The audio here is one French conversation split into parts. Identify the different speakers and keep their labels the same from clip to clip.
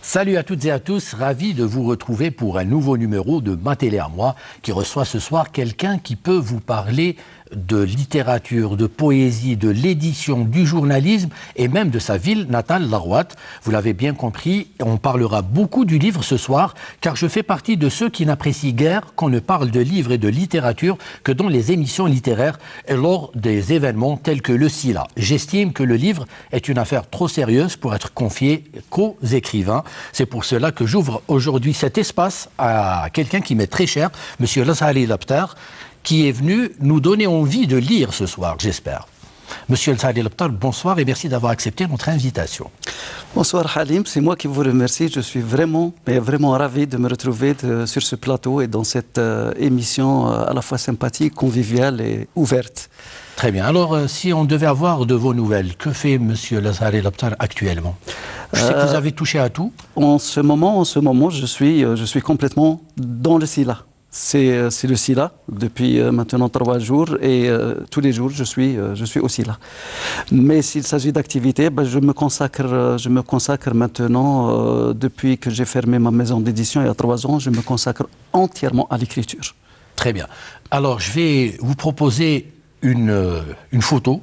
Speaker 1: Salut à toutes et à tous, ravi de vous retrouver pour un nouveau numéro de Ma Télé à moi qui reçoit ce soir quelqu'un qui peut vous parler de littérature, de poésie, de l'édition, du journalisme et même de sa ville natale, Larouat. Vous l'avez bien compris, on parlera beaucoup du livre ce soir car je fais partie de ceux qui n'apprécient guère qu'on ne parle de livres et de littérature que dans les émissions littéraires et lors des événements tels que le SILA. J'estime que le livre est une affaire trop sérieuse pour être confiée qu'aux écrivains. C'est pour cela que j'ouvre aujourd'hui cet espace à quelqu'un qui m'est très cher, M. Lazari Laptar, qui est venu nous donner envie de lire ce soir, j'espère. Monsieur Lazari Laptar, bonsoir et merci d'avoir accepté notre invitation.
Speaker 2: Bonsoir Halim, c'est moi qui vous remercie. Je suis vraiment ravi de me retrouver sur ce plateau et dans cette émission à la fois sympathique, conviviale et ouverte.
Speaker 1: Très bien. Alors, si on devait avoir de vos nouvelles, que fait Monsieur Lazari Laptar actuellement? Je sais que vous avez touché à tout.
Speaker 2: En ce moment, je suis complètement dans le SILA. C'est le SILA depuis maintenant 3 jours et tous les jours je suis au SILA. Mais s'il s'agit d'activités, je me consacre maintenant, depuis que j'ai fermé ma maison d'édition il y a 3 ans, je me consacre entièrement à l'écriture.
Speaker 1: Très bien. Alors je vais vous proposer une photo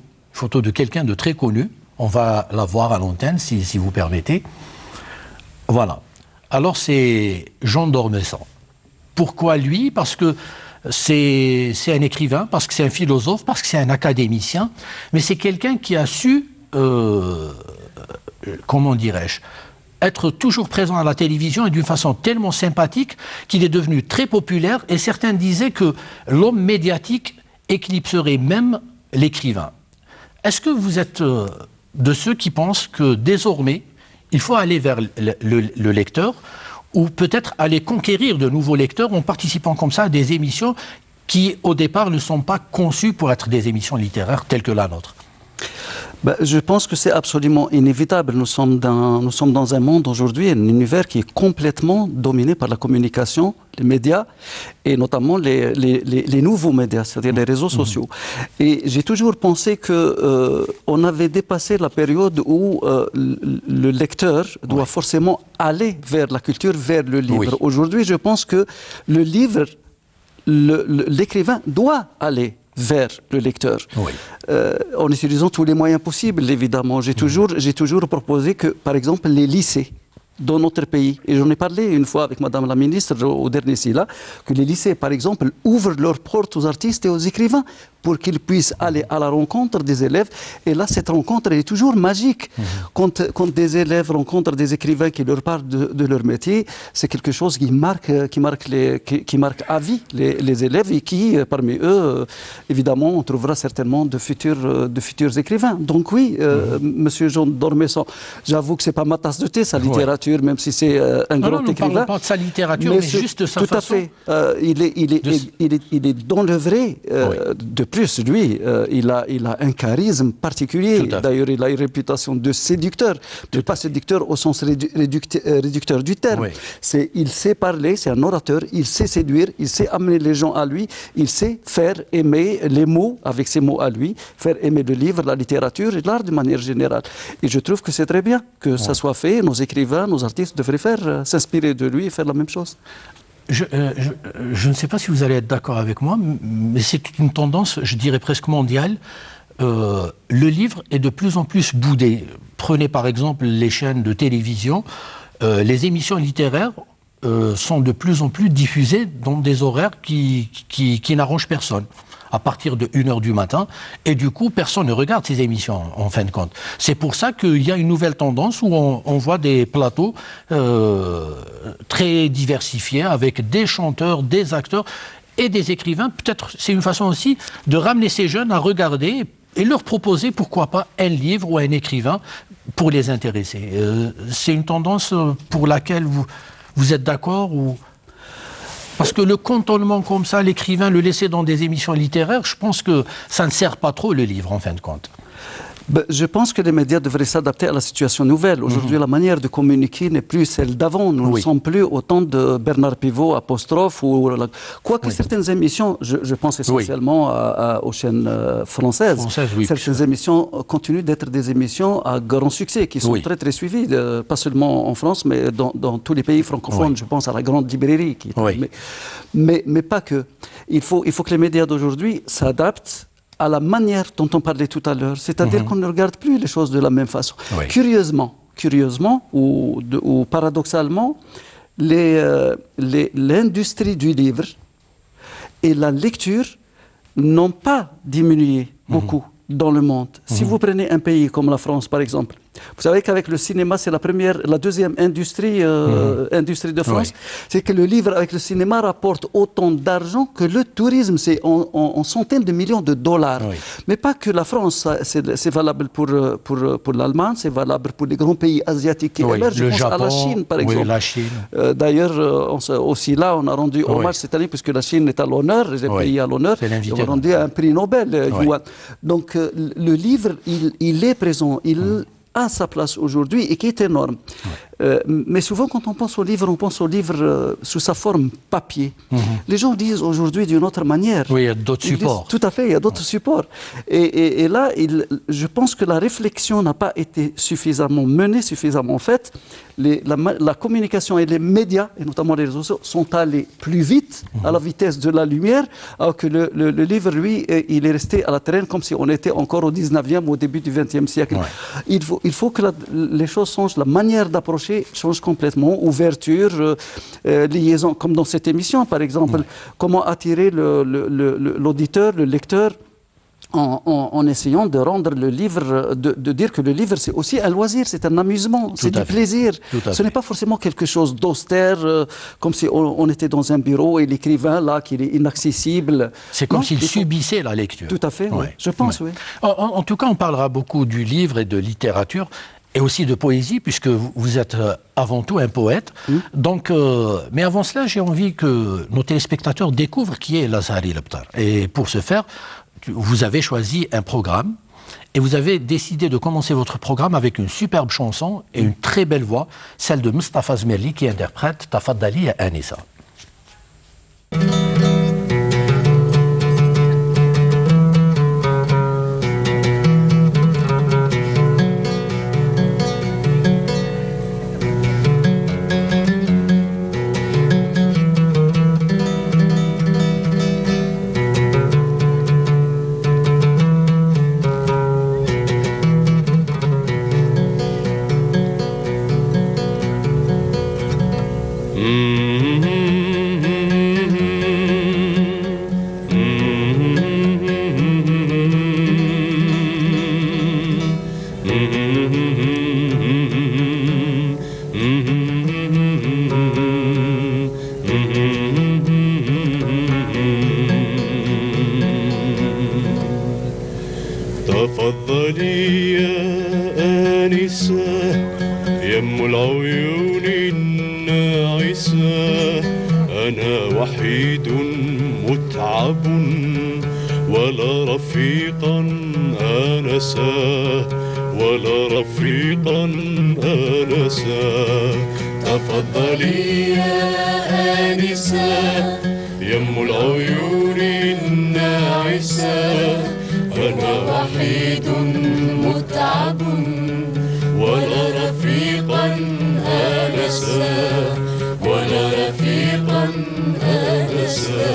Speaker 1: de quelqu'un de très connu. On va la voir à l'antenne si vous permettez. Voilà. Alors c'est Jean d'Ormesson. Pourquoi lui? Parce que c'est un écrivain, parce que c'est un philosophe, parce que c'est un académicien, mais c'est quelqu'un qui a su, comment dirais-je, être toujours présent à la télévision et d'une façon tellement sympathique qu'il est devenu très populaire et certains disaient que l'homme médiatique éclipserait même l'écrivain. Est-ce que vous êtes de ceux qui pensent que désormais, il faut aller vers le lecteur ou peut-être aller conquérir de nouveaux lecteurs en participant comme ça à des émissions qui, au départ, ne sont pas conçues pour être des émissions littéraires telles que la nôtre?
Speaker 2: Je pense que c'est absolument inévitable. Nous sommes dans un monde aujourd'hui, un univers qui est complètement dominé par la communication, les médias, et notamment les nouveaux médias, c'est-à-dire les réseaux sociaux. Et j'ai toujours pensé qu'on avait dépassé la période où le lecteur doit forcément aller vers la culture, vers le livre. Oui. Aujourd'hui, je pense que le livre, l'écrivain doit aller vers le lecteur, oui. En utilisant tous les moyens possibles, évidemment. J'ai toujours proposé que, par exemple, les lycées dans notre pays, et j'en ai parlé une fois avec Madame la Ministre au dernier SILA, que les lycées, par exemple, ouvrent leurs portes aux artistes et aux écrivains pour qu'ils puissent aller à la rencontre des élèves. Et là, cette rencontre elle est toujours magique. Quand des élèves rencontrent des écrivains qui leur parlent de leur métier, c'est quelque chose qui marque à vie les élèves et qui, parmi eux, évidemment, on trouvera certainement de futurs écrivains. Donc oui, Monsieur Jean d'Ormesson, j'avoue que c'est pas ma tasse de thé, sa littérature, même si c'est un grand écrivain.
Speaker 1: Ne parlons pas de sa littérature, mais juste de sa façon.
Speaker 2: Tout à fait. Il est dans le vrai. De plus, lui, il a un charisme particulier. D'ailleurs, il a une réputation de séducteur, pas séducteur au sens réducteur du terme. Oui. Il sait parler, c'est un orateur, il sait séduire, il sait amener les gens à lui, il sait faire aimer les mots, avec ses mots à lui, faire aimer le livre, la littérature et l'art de manière générale. Et je trouve que c'est très bien que ça soit fait. Nos écrivains, nos artistes devraient s'inspirer de lui et faire la même chose.
Speaker 1: Je ne sais pas si vous allez être d'accord avec moi, mais c'est une tendance, je dirais presque mondiale. Le livre est de plus en plus boudé. Prenez par exemple les chaînes de télévision. Les émissions littéraires sont de plus en plus diffusées dans des horaires qui n'arrangent personne, à partir de 1h du matin, et du coup, personne ne regarde ces émissions, en fin de compte. C'est pour ça qu'il y a une nouvelle tendance où on voit des plateaux très diversifiés, avec des chanteurs, des acteurs et des écrivains. Peut-être c'est une façon aussi de ramener ces jeunes à regarder et leur proposer, pourquoi pas, un livre ou un écrivain pour les intéresser. C'est une tendance pour laquelle vous êtes d'accord ou... Parce que le cantonnement comme ça, l'écrivain le laisser dans des émissions littéraires, je pense que ça ne sert pas trop le livre en fin de compte.
Speaker 2: Je pense que les médias devraient s'adapter à la situation nouvelle. Aujourd'hui, la manière de communiquer n'est plus celle d'avant. Nous ne sommes plus au temps de Bernard Pivot, apostrophe, quoique certaines émissions, je pense essentiellement aux chaînes françaises. Certaines émissions continuent d'être des émissions à grand succès, qui sont très très suivies, pas seulement en France, mais dans tous les pays francophones. Je pense à la Grande Librairie. Mais pas que. Il faut que les médias d'aujourd'hui s'adaptent à la manière dont on parlait tout à l'heure, c'est-à-dire qu'on ne regarde plus les choses de la même façon. Curieusement ou paradoxalement, l'industrie du livre et la lecture n'ont pas diminué beaucoup dans le monde. Si vous prenez un pays comme la France, par exemple, vous savez qu'avec le cinéma, c'est la deuxième industrie de France. C'est que le livre avec le cinéma rapporte autant d'argent que le tourisme. C'est en centaines de millions de dollars. Mais pas que la France. C'est valable pour l'Allemagne, c'est valable pour les grands pays asiatiques qui émergent. Je pense Japon, à la Chine, par exemple.
Speaker 1: La Chine.
Speaker 2: D'ailleurs, aussi là, on a rendu hommage cette année, puisque la Chine est à l'honneur, les pays à l'honneur. On a rendu un prix Nobel. Donc, le livre, il est présent. Il a sa place aujourd'hui et qui est énorme. Mais souvent, quand on pense au livre sous sa forme papier. Les gens disent aujourd'hui d'une autre manière.
Speaker 1: Oui, il y a d'autres supports.
Speaker 2: Tout à fait, il y a d'autres supports. Et là, je pense que la réflexion n'a pas été suffisamment menée, suffisamment faite. La communication et les médias, et notamment les réseaux sociaux, sont allés plus vite, à la vitesse de la lumière, alors que le livre, lui, il est resté à la traîne comme si on était encore au 19e, au début du 20e siècle. Il faut que les choses changent, la manière d'approcher change complètement, ouverture, liaison, comme dans cette émission, par exemple, comment attirer l'auditeur, le lecteur, en essayant de rendre le livre, de dire que le livre c'est aussi un loisir, c'est un amusement, c'est du plaisir. Ce n'est pas forcément quelque chose d'austère, comme si on était dans un bureau et l'écrivain là, qui est inaccessible.
Speaker 1: C'est comme s'il subissait la lecture.
Speaker 2: Tout à fait, je pense, oui.
Speaker 1: En tout cas, on parlera beaucoup du livre et de littérature, et aussi de poésie, puisque vous êtes avant tout un poète. Donc, mais avant cela, j'ai envie que nos téléspectateurs découvrent qui est Lazari Leptar. Et pour ce faire, vous avez choisi un programme et vous avez décidé de commencer votre programme avec une superbe chanson et une très belle voix, celle de Mustafa Zmerli qui interprète Tafaddali ya Anissa.
Speaker 3: تفضلي يا آنسة يم العيون الناعسة أنا وحيد متعب ولا رفيقا آنسا ولا رفيقا آنسا تفضلي يا آنسة يم العيون الناعسة أنا وحيد متعب ولا رفيقا آنسا ولا رفيقا آنسا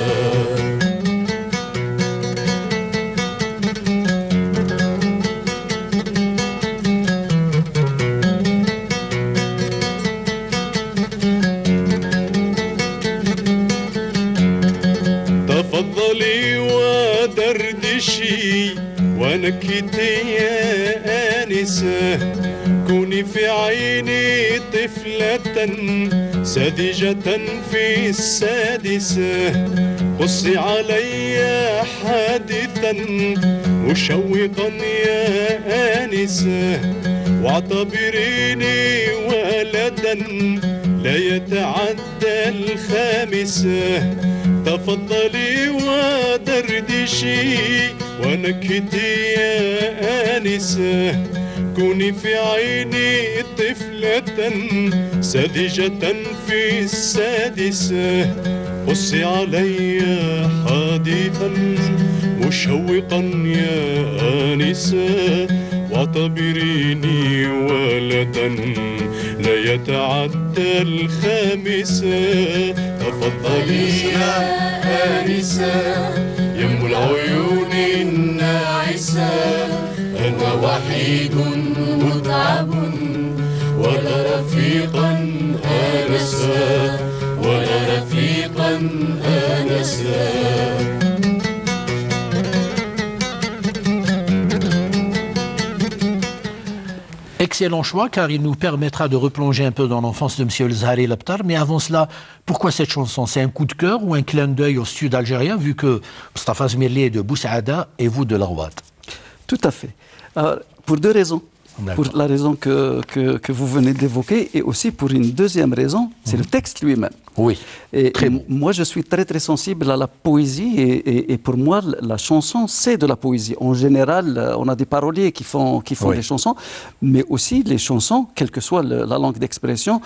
Speaker 3: تفضلي ودردشي ونكتي يا آنسة كوني في عيني طفلة ساذجة في السادسة قصي علي حادثا مشوقا يا آنسة واعتبريني ولدا لا يتعدى الخامسة تفضلي ودردشي دردشي ونكتي يا آنسة كوني في عيني طفلة ساذجة في السادسة قصي علي حديثا مشوقا يا آنسة واعتبريني ولدا لا يتعدى الخامسة تفضلي يا آنسة يم العيون الناعسة أنا وحيد متعب ولا رفيقا آنسا ولا رفيقا آنسا.
Speaker 1: Excellent choix, car il nous permettra de replonger un peu dans l'enfance de M. El Zahari Labtar. Mais avant cela, pourquoi cette chanson? C'est un coup de cœur ou un clin d'œil au sud algérien, vu que Mustafa Zmirli est de Boussaada et vous de l'Arwat?
Speaker 2: Tout à fait. Pour deux raisons. Pour la raison que vous venez d'évoquer et aussi pour une deuxième raison, c'est le texte lui-même.
Speaker 1: Oui,
Speaker 2: très bon. Moi, je suis très très sensible à la poésie et pour moi, la chanson, c'est de la poésie. En général, on a des paroliers qui font des chansons, mais aussi les chansons, quelle que soit la langue d'expression,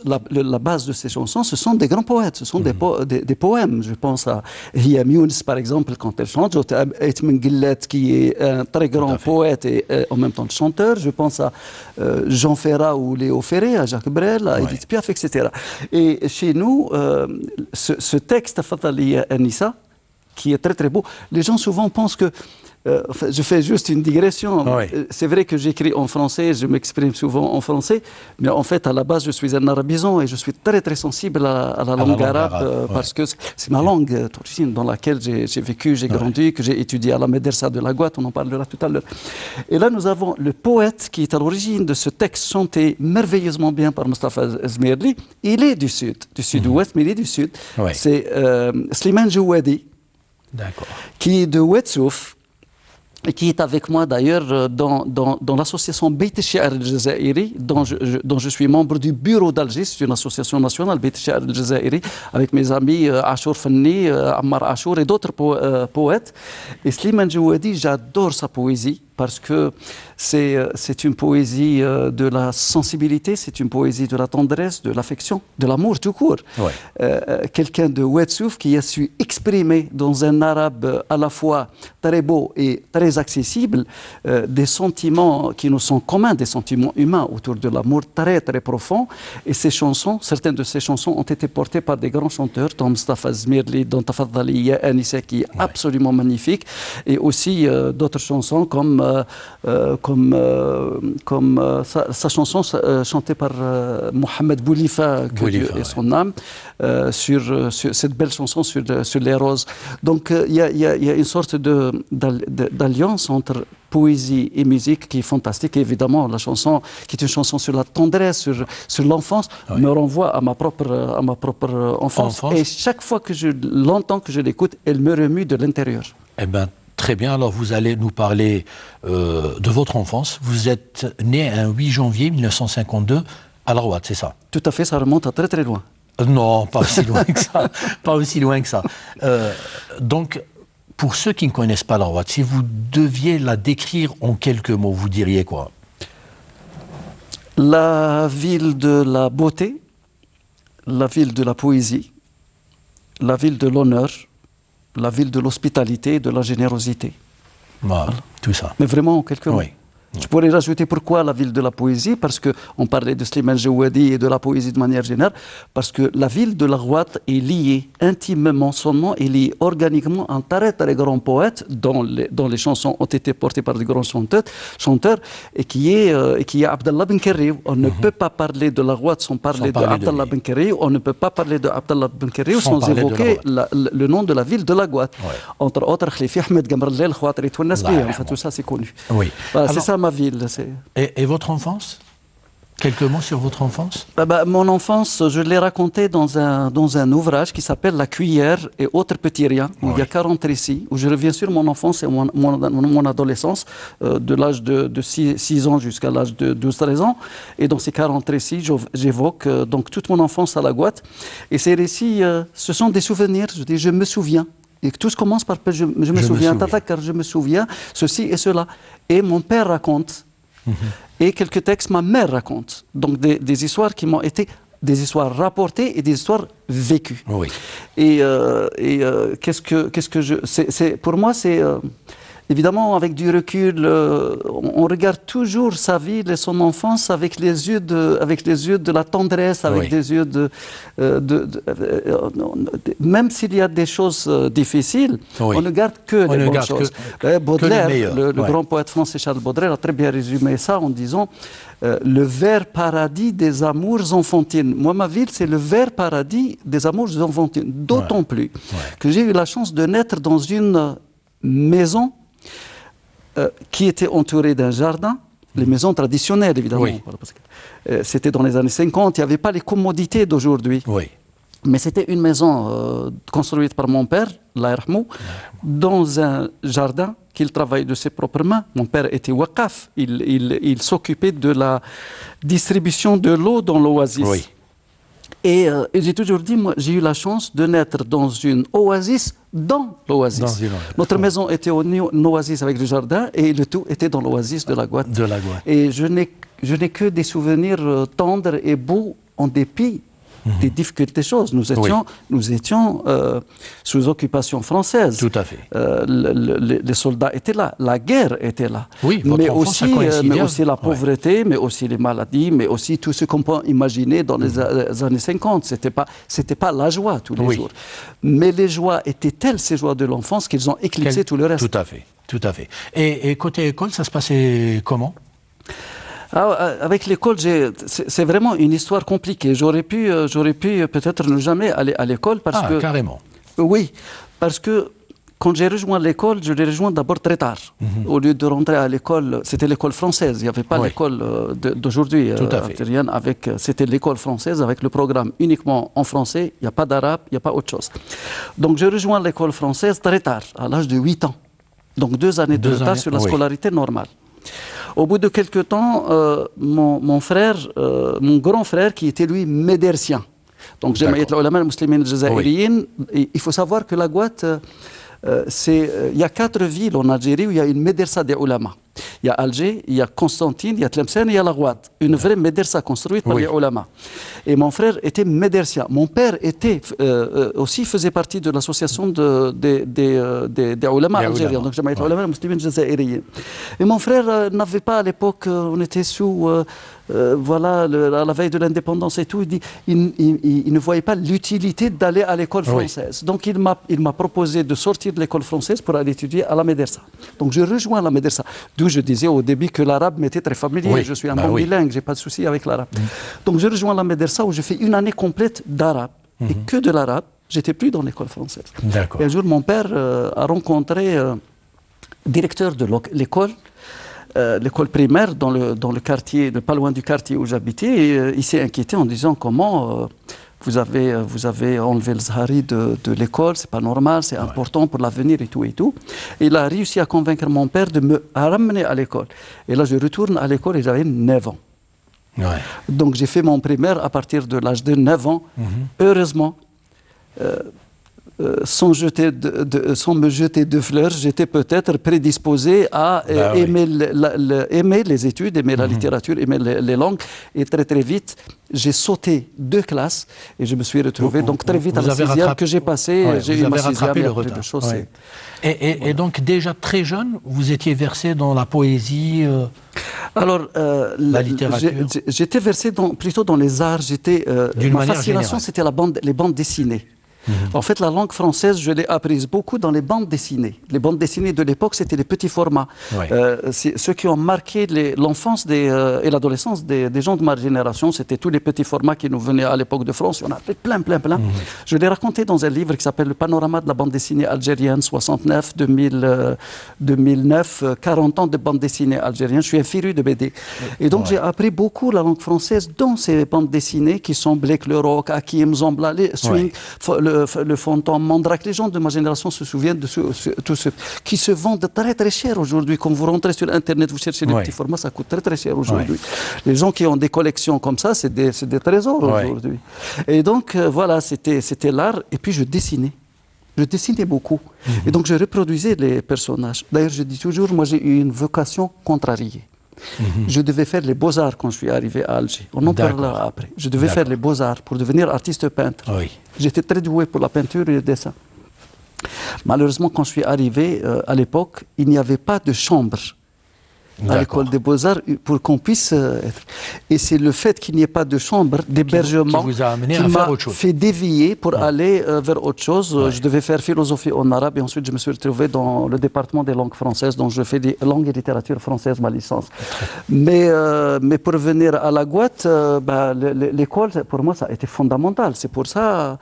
Speaker 2: la base de ces chansons, ce sont des grands poètes, ce sont des poèmes. Je pense à Hiam Younes, par exemple, quand elle chante, Aït Gillet, qui est un très grand poète et en même temps chanteur. Je pense à Jean Ferrat ou Léo Ferré, à Jacques Brel, à Edith Piaf, etc. Et chez nous, ce texte, Fataliya Anissa, qui est très très beau, les gens souvent pensent que je fais juste une digression. C'est vrai que j'écris en français, je m'exprime souvent en français, mais en fait, à la base, je suis un arabisant et je suis très très sensible à la langue arabe parce que c'est ma langue d'origine dans laquelle j'ai vécu, j'ai grandi, que j'ai étudié à la Médersa de la Gouat, on en parlera tout à l'heure. Et là, nous avons le poète qui est à l'origine de ce texte chanté merveilleusement bien par Mustafa Zmirli. Il est du sud-ouest, mais il est du sud. C'est Slimane Jouadi, qui est de Ouetsouf, et qui est avec moi d'ailleurs dans l'association Beit el-Shi'r el-Jazairi, dont je suis membre du bureau d'Alger. C'est une association nationale, Beit el-Shi'r el-Jazairi, avec mes amis Achour Fanni, Ammar Achour et d'autres poètes. Et Slimane Jouadi, j'adore sa poésie parce que c'est une poésie de la sensibilité, c'est une poésie de la tendresse, de l'affection, de l'amour tout court. Quelqu'un de Ouetsouf qui a su exprimer dans un arabe à la fois très beau et très accessible des sentiments qui nous sont communs, des sentiments humains autour de l'amour très très profond. Et ces chansons, certaines de ces chansons ont été portées par des grands chanteurs, comme Mustafa Zmirli, dont Tafadaliya Anissa, qui est absolument magnifique, et aussi d'autres chansons comme sa chanson chantée par Mohamed Boulifa, que Dieu ait son âme, sur cette belle chanson sur les roses. Donc il y a une sorte d'alliance entre poésie et musique qui est fantastique. Et évidemment, la chanson, qui est une chanson sur la tendresse, sur l'enfance, me renvoie à ma propre enfance. Et chaque fois que je l'entends, que je l'écoute, elle me remue de l'intérieur.
Speaker 1: Eh bien, très bien. Alors, vous allez nous parler de votre enfance. Vous êtes né un 8 janvier 1952 à l'Arwat, c'est ça?
Speaker 2: Tout à fait, ça remonte à très très loin.
Speaker 1: Non, pas aussi loin que ça. Pas aussi loin que ça. Donc, pour ceux qui ne connaissent pas l'Arwat, si vous deviez la décrire en quelques mots, vous diriez quoi?
Speaker 2: La ville de la beauté, la ville de la poésie, la ville de l'honneur, la ville de l'hospitalité, de la générosité.
Speaker 1: Voilà, tout ça.
Speaker 2: Mais vraiment en quelques mots. Je pourrais rajouter pourquoi la ville de la poésie, parce qu'on parlait de Slimane Jouadi et de la poésie de manière générale, parce que la ville de l'Arwat est liée intimement, son nom est lié organiquement à un très très grand poète dont les chansons ont été portées par des grands chanteurs et qui est Abdallah Ben Kerriou. On ne peut pas parler de l'Arwat sans parler d'Abdallah Ben Kerriou, on ne peut pas parler d'Abdallah Ben Kerriou sans évoquer le nom de la ville de la Gouat. Entre autres, Khlifi Ahmed Gamrallel, Khouatri Tounnasbi, enfin tout ça c'est connu. C'est ça ma ville.
Speaker 1: Et votre enfance? Quelques mots sur votre enfance?
Speaker 2: Mon enfance, je l'ai racontée dans un ouvrage qui s'appelle La cuillère et autres petits riens, où il y a 40 récits, où je reviens sur mon enfance et mon adolescence, de l'âge de 6 ans jusqu'à l'âge de 12-13 ans. Et dans ces 40 récits, j'évoque donc toute mon enfance à la Gouat. Et ces récits, ce sont des souvenirs, je me souviens. Et tout commence par je me souviens, car je me souviens, ceci et cela. Et mon père raconte, et quelques textes, ma mère raconte. Donc des histoires qui m'ont été des histoires rapportées et des histoires vécues.
Speaker 1: Oui.
Speaker 2: Et qu'est-ce que je... pour moi, c'est... évidemment, avec du recul, on regarde toujours sa vie et son enfance avec les yeux de la tendresse, avec des yeux même s'il y a des choses difficiles, on ne garde que les bonnes choses. Baudelaire, le grand poète français Charles Baudelaire a très bien résumé ça en disant le vert paradis des amours enfantines. Moi, ma ville, c'est le vert paradis des amours enfantines. D'autant plus que j'ai eu la chance de naître dans une maison qui était entourée d'un jardin, les maisons traditionnelles, évidemment. C'était dans les années 50, il n'y avait pas les commodités d'aujourd'hui. Mais c'était une maison construite par mon père, Allah yarhamou, dans un jardin qu'il travaillait de ses propres mains. Mon père était waqaf, il s'occupait de la distribution de l'eau dans l'oasis. Et j'ai toujours dit, moi, j'ai eu la chance de naître dans une oasis dans l'oasis. Notre maison était une oasis avec le jardin et le tout était dans l'oasis de la Gouatte. Et je n'ai que des souvenirs tendres et beaux en dépit des difficultés choses. Nous étions sous occupation française.
Speaker 1: Tout à fait.
Speaker 2: Les soldats étaient là, la guerre était là.
Speaker 1: Mais
Speaker 2: aussi la pauvreté, mais aussi les maladies, mais aussi tout ce qu'on peut imaginer dans les années 50. C'était pas la joie tous les jours. Mais les joies étaient telles, ces joies de l'enfance, qu'ils ont éclipsé tout le reste.
Speaker 1: Tout à fait, tout à fait. Et côté école, ça se passait comment ?
Speaker 2: Avec l'école, c'est vraiment une histoire compliquée. J'aurais pu peut-être ne jamais aller à l'école parce que...
Speaker 1: carrément.
Speaker 2: Oui, parce que quand j'ai rejoint l'école, je l'ai rejoint d'abord très tard. Au lieu de rentrer à l'école, c'était l'école française. Il n'y avait pas l'école d'aujourd'hui algérienne. C'était l'école française avec le programme uniquement en français. Il n'y a pas d'arabe, il n'y a pas autre chose. Donc j'ai rejoint l'école française très tard, à l'âge de 8 ans. Donc 2 années de retard sur la scolarité normale. Au bout de quelques temps, mon grand frère, qui était lui médersien, donc Jamaïat al-Ulama al-Muslimin al-Jazairiyin, il faut savoir que la Gouatte, il y a 4 villes en Algérie où il y a une médersa des ulama. Il y a Alger, il y a Constantine, il y a Tlemcen, il y a la Gouatte. Une vraie médersa construite par les ulama. Et mon frère était médersien. Mon père aussi faisait partie de l'association des ulama algériens. Donc, Jamaïat al-Ulama al-Muslimin al-Jazairiyin. Et mon frère n'avait pas à l'époque, on était sous... à la veille de l'indépendance et tout, il ne voyait pas l'utilité d'aller à l'école française. Donc il m'a proposé de sortir de l'école française pour aller étudier à la médersa. Donc je rejoins la médersa, d'où je disais au début que l'arabe m'était très familier. Je suis un bon bilingue, j'ai pas de souci avec l'arabe. Donc je rejoins la médersa où je fais une année complète d'arabe et que de l'arabe. J'étais plus dans l'école française. Et un jour, mon père a rencontré directeur de l'école. L'école primaire dans le quartier, pas loin du quartier où j'habitais, et il s'est inquiété en disant comment vous avez enlevé le Zahari de l'école, c'est pas normal, c'est important pour l'avenir et tout et tout. Et il a réussi à convaincre mon père de me ramener à l'école. Et là, je retourne à l'école et j'avais 9 ans. Donc j'ai fait mon primaire à partir de l'âge de 9 ans. Heureusement, sans me jeter de fleurs, j'étais peut-être prédisposé à aimer les études, aimer la littérature, aimer les langues. Et très très vite, j'ai sauté 2 classes et je me suis retrouvé donc très vite à la 6e que j'ai passé. J'ai eu ma 6e
Speaker 1: le retard. Et donc déjà très jeune, vous étiez versé dans la poésie,
Speaker 2: alors,
Speaker 1: la littérature.
Speaker 2: J'étais versé plutôt dans les arts. Ma fascination, c'était les bandes dessinées. En fait, la langue française, je l'ai apprise beaucoup dans les bandes dessinées. Les bandes dessinées de l'époque, c'était les petits formats. Ceux qui ont marqué l'enfance et l'adolescence des gens de ma génération, c'était tous les petits formats qui nous venaient à l'époque de France. On a fait plein. Je l'ai raconté dans un livre qui s'appelle Le panorama de la bande dessinée algérienne, 69, 2009, 40 ans de bande dessinée algérienne. Je suis un féru de BD. Et donc, j'ai appris beaucoup la langue française dans ces bandes dessinées qui sont Blake le Roc, Hakim, Zambla, les Swing, le Fantôme, Mandrake. Les gens de ma génération se souviennent de tout ce qui se vendent très très cher aujourd'hui. Quand vous rentrez sur Internet, vous cherchez les petits formats, ça coûte très très cher aujourd'hui. Les gens qui ont des collections comme ça, c'est des trésors aujourd'hui. Et donc voilà, c'était l'art. Et puis je dessinais. Je dessinais beaucoup. Et donc, je reproduisais les personnages. D'ailleurs, je dis toujours, moi, j'ai eu une vocation contrariée. Je devais faire les beaux-arts quand je suis arrivé à Alger. On en parlera après. Je devais faire les beaux-arts pour devenir artiste peintre.
Speaker 1: Oui.
Speaker 2: J'étais très doué pour la peinture et le dessin. Malheureusement, quand je suis arrivé à l'époque, il n'y avait pas de chambre à l'école des Beaux-Arts pour qu'on puisse être. Et c'est le fait qu'il n'y ait pas de chambre d'hébergement
Speaker 1: qui m'a
Speaker 2: fait dévier pour aller vers autre chose. Je devais faire philosophie en arabe et ensuite je me suis retrouvé dans le département des langues françaises, dont je fais des langues et littérature française, ma licence. Mais pour revenir à la Guatte, l'école, pour moi, ça a été fondamental. C'est pour ça,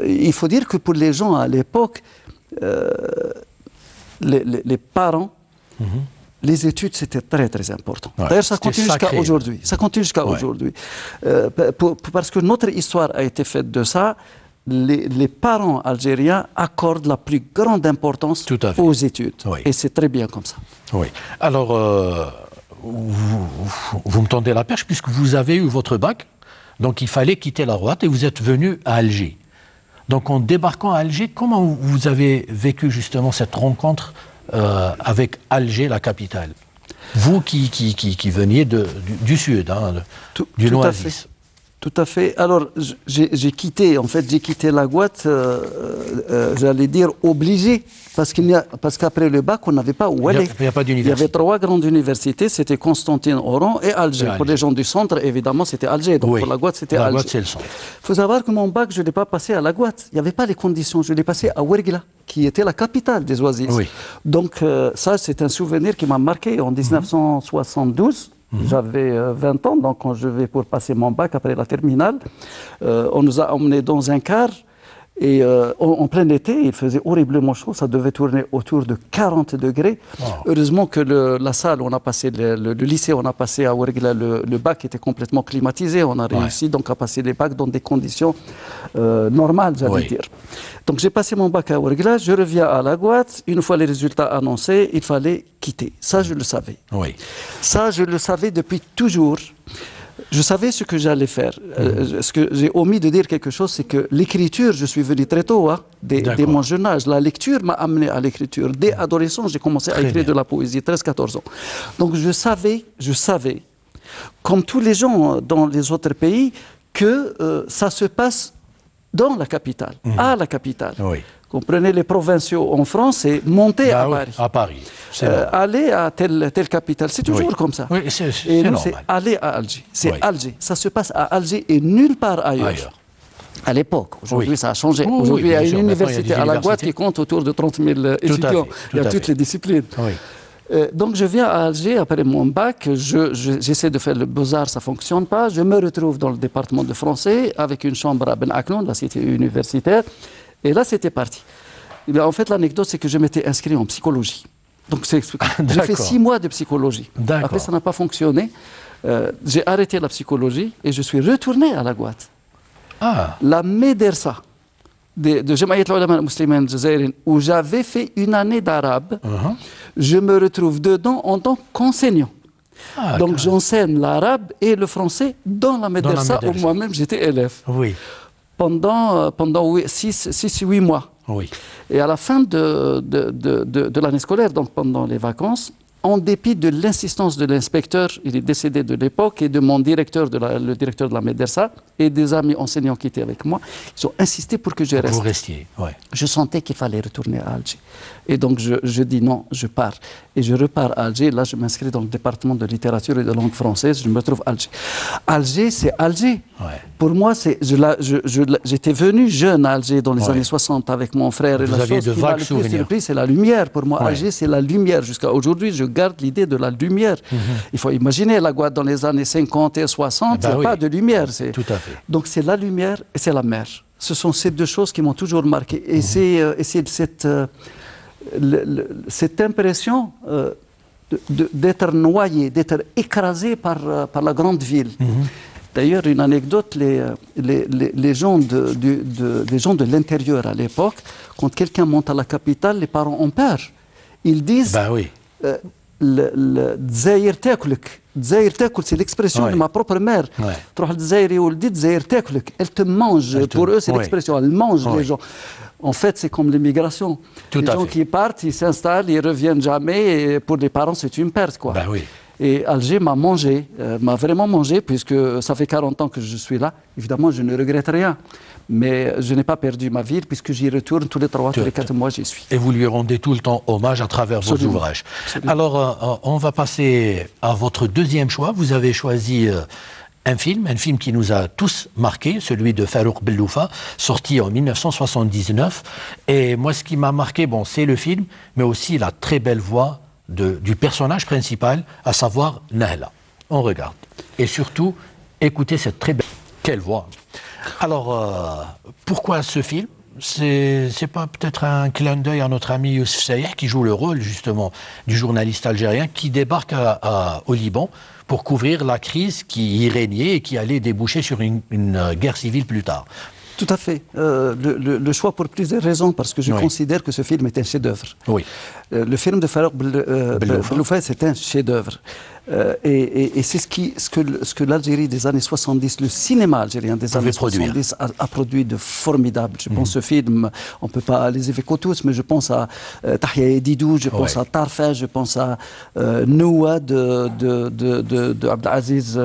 Speaker 2: il faut dire que pour les gens à l'époque, les parents, les études, c'était très, très important.
Speaker 1: Ouais,
Speaker 2: d'ailleurs, ça continue jusqu'à
Speaker 1: sacré,
Speaker 2: aujourd'hui. Ça continue jusqu'à aujourd'hui. Parce que notre histoire a été faite de ça. Les parents algériens accordent la plus grande importance aux études.
Speaker 1: Oui.
Speaker 2: Et c'est très bien comme ça.
Speaker 1: Oui. Alors, vous me tendez la perche puisque vous avez eu votre bac. Donc, il fallait quitter la droite et vous êtes venu à Alger. Donc, en débarquant à Alger, comment vous avez vécu justement cette rencontre avec Alger, la capitale? Vous qui veniez du sud, du Noasis.
Speaker 2: Tout à fait. Alors, j'ai quitté la Guatte, j'allais dire obligé, parce qu'après le bac, on n'avait pas où aller.
Speaker 1: Il n'y a pas d'université.
Speaker 2: Il y avait 3 grandes universités, c'était Constantine, Oran et Alger. Pour les gens du centre, évidemment, c'était Alger. Donc pour la Guatte, c'était Alger.
Speaker 1: La Guatte, c'est le centre.
Speaker 2: Il faut savoir que mon bac, je ne l'ai pas passé à la Guatte. Il n'y avait pas les conditions. Je l'ai passé à Ouergla, qui était la capitale des Oasis. Oui. Donc ça, c'est un souvenir qui m'a marqué en 1972. J'avais 20 ans, donc quand je vais pour passer mon bac après la terminale, on nous a emmenés dans un car et en plein été, il faisait horriblement chaud, ça devait tourner autour de 40 degrés. Wow. Heureusement que la salle, on a passé le lycée, on a passé à Ouergla, le bac était complètement climatisé, on a réussi donc à passer les bacs dans des conditions normales, j'allais dire. Donc j'ai passé mon bac à Ouergla, je reviens à la Guatte, une fois les résultats annoncés, il fallait quitter. Ça, je le savais. Oui. Ça, je le savais depuis toujours. Je savais ce que j'allais faire. Ce que j'ai omis de dire quelque chose, c'est que l'écriture, je suis venu très tôt, dès mon jeune âge. La lecture m'a amené à l'écriture. Dès adolescent, j'ai commencé à écrire de la poésie, 13-14 ans. Donc je savais, comme tous les gens dans les autres pays, que ça se passe dans la capitale, à la capitale. Oui. Comprenez, les provinciaux en France, c'est monter à Paris.
Speaker 1: À Paris.
Speaker 2: Aller à telle capitale, c'est toujours comme ça.
Speaker 1: Oui, c'est
Speaker 2: normal. C'est aller à Alger. C'est Alger. Ça se passe à Alger et nulle part ailleurs. À l'époque. Aujourd'hui, ça a changé. Aujourd'hui, il y a une université à la Guatte qui compte autour de 30 000 étudiants. Il y a toutes les disciplines. Donc, je viens à Alger après mon bac. J'essaie de faire le Beaux-Arts, ça ne fonctionne pas. Je me retrouve dans le département de français avec une chambre à Ben Akloun, la cité universitaire. Et là, c'était parti. En fait, l'anecdote, c'est que je m'étais inscrit en psychologie. Donc, j'ai fait 6 mois de psychologie. Après, ça n'a pas fonctionné. J'ai arrêté la psychologie et je suis retourné à la Guatte. La Médersa de Jamaïat al-Ulama al-Muslimin Jazairien, où j'avais fait une année d'arabe, je me retrouve dedans en tant qu'enseignant. Donc, j'enseigne l'arabe et le français dans la Médersa où moi-même j'étais élève. Oui. Pendant 6-8 mois. Oui. Et à la fin de l'année scolaire, donc pendant les vacances, en dépit de l'insistance de l'inspecteur, il est décédé de l'époque, et de mon directeur, le directeur de la Médersa, et des amis enseignants qui étaient avec moi, ils ont insisté pour que je reste.
Speaker 1: Vous restiez, oui.
Speaker 2: Je sentais qu'il fallait retourner à Alger. Et donc je dis non, je pars. Et je repars à Alger. Là, je m'inscris dans le département de littérature et de langue française. Je me retrouve à Alger. Alger, c'est Alger. Ouais. Pour moi, j'étais venu jeune à Alger dans les années 60 avec mon frère.
Speaker 1: Vous aviez de vagues souvenirs.
Speaker 2: C'est la lumière. Pour moi, Alger, c'est la lumière. Jusqu'à aujourd'hui, je garde l'idée de la lumière. Il faut imaginer la Guadeloupe dans les années 50 et 60, il n'y a pas de lumière.
Speaker 1: Tout à fait.
Speaker 2: Donc c'est la lumière et c'est la mer. Ce sont ces deux choses qui m'ont toujours marqué. Et c'est cette impression d'être noyé, d'être écrasé par la grande ville. D'ailleurs, une anecdote, les gens de l'intérieur à l'époque, quand quelqu'un monte à la capitale, les parents ont peur. Ils disent Dzaïr takulek. Dzaïr takul, c'est l'expression de ma propre mère. Elle te mange. Pour eux, c'est l'expression. Elle mange les gens. En fait, c'est comme l'immigration. Les gens qui partent, ils s'installent, ils reviennent jamais. Et pour les parents, c'est une perte, quoi.
Speaker 1: Ben oui.
Speaker 2: Et Alger m'a mangé, m'a vraiment mangé, puisque ça fait 40 ans que je suis là. Évidemment, je ne regrette rien. Mais je n'ai pas perdu ma ville, puisque j'y retourne tous les 3, tous les 4 mois, j'y suis.
Speaker 1: Et vous lui rendez tout le temps hommage à travers vos ouvrages. Absolument. Alors, on va passer à votre deuxième choix. Vous avez choisi un film qui nous a tous marqués, celui de Farouk Belloufa, sorti en 1979. Et moi, ce qui m'a marqué, bon, c'est le film, mais aussi la très belle voix du personnage principal, à savoir Nahla. On regarde. Et surtout, écoutez cette très belle... Quelle voix! Alors, pourquoi ce film? C'est pas peut-être un clin d'œil à notre ami Youssef Saïh, qui joue le rôle, justement, du journaliste algérien qui débarque au Liban pour couvrir la crise qui y régnait et qui allait déboucher sur une guerre civile plus tard.
Speaker 2: Tout à fait. Le choix pour plusieurs raisons, parce que je considère que ce film est un chef-d'œuvre.
Speaker 1: Oui.
Speaker 2: Le film de Farouk Belloufa, c'est un chef-d'œuvre. Et c'est ce que l'Algérie des années 70, le cinéma algérien des années 70 a produit de formidable. Je pense ce film, on ne peut pas les évoquer tous, mais je pense à Tahia Edidou, je pense à Tarfa, je pense à Noua de Abdelaziz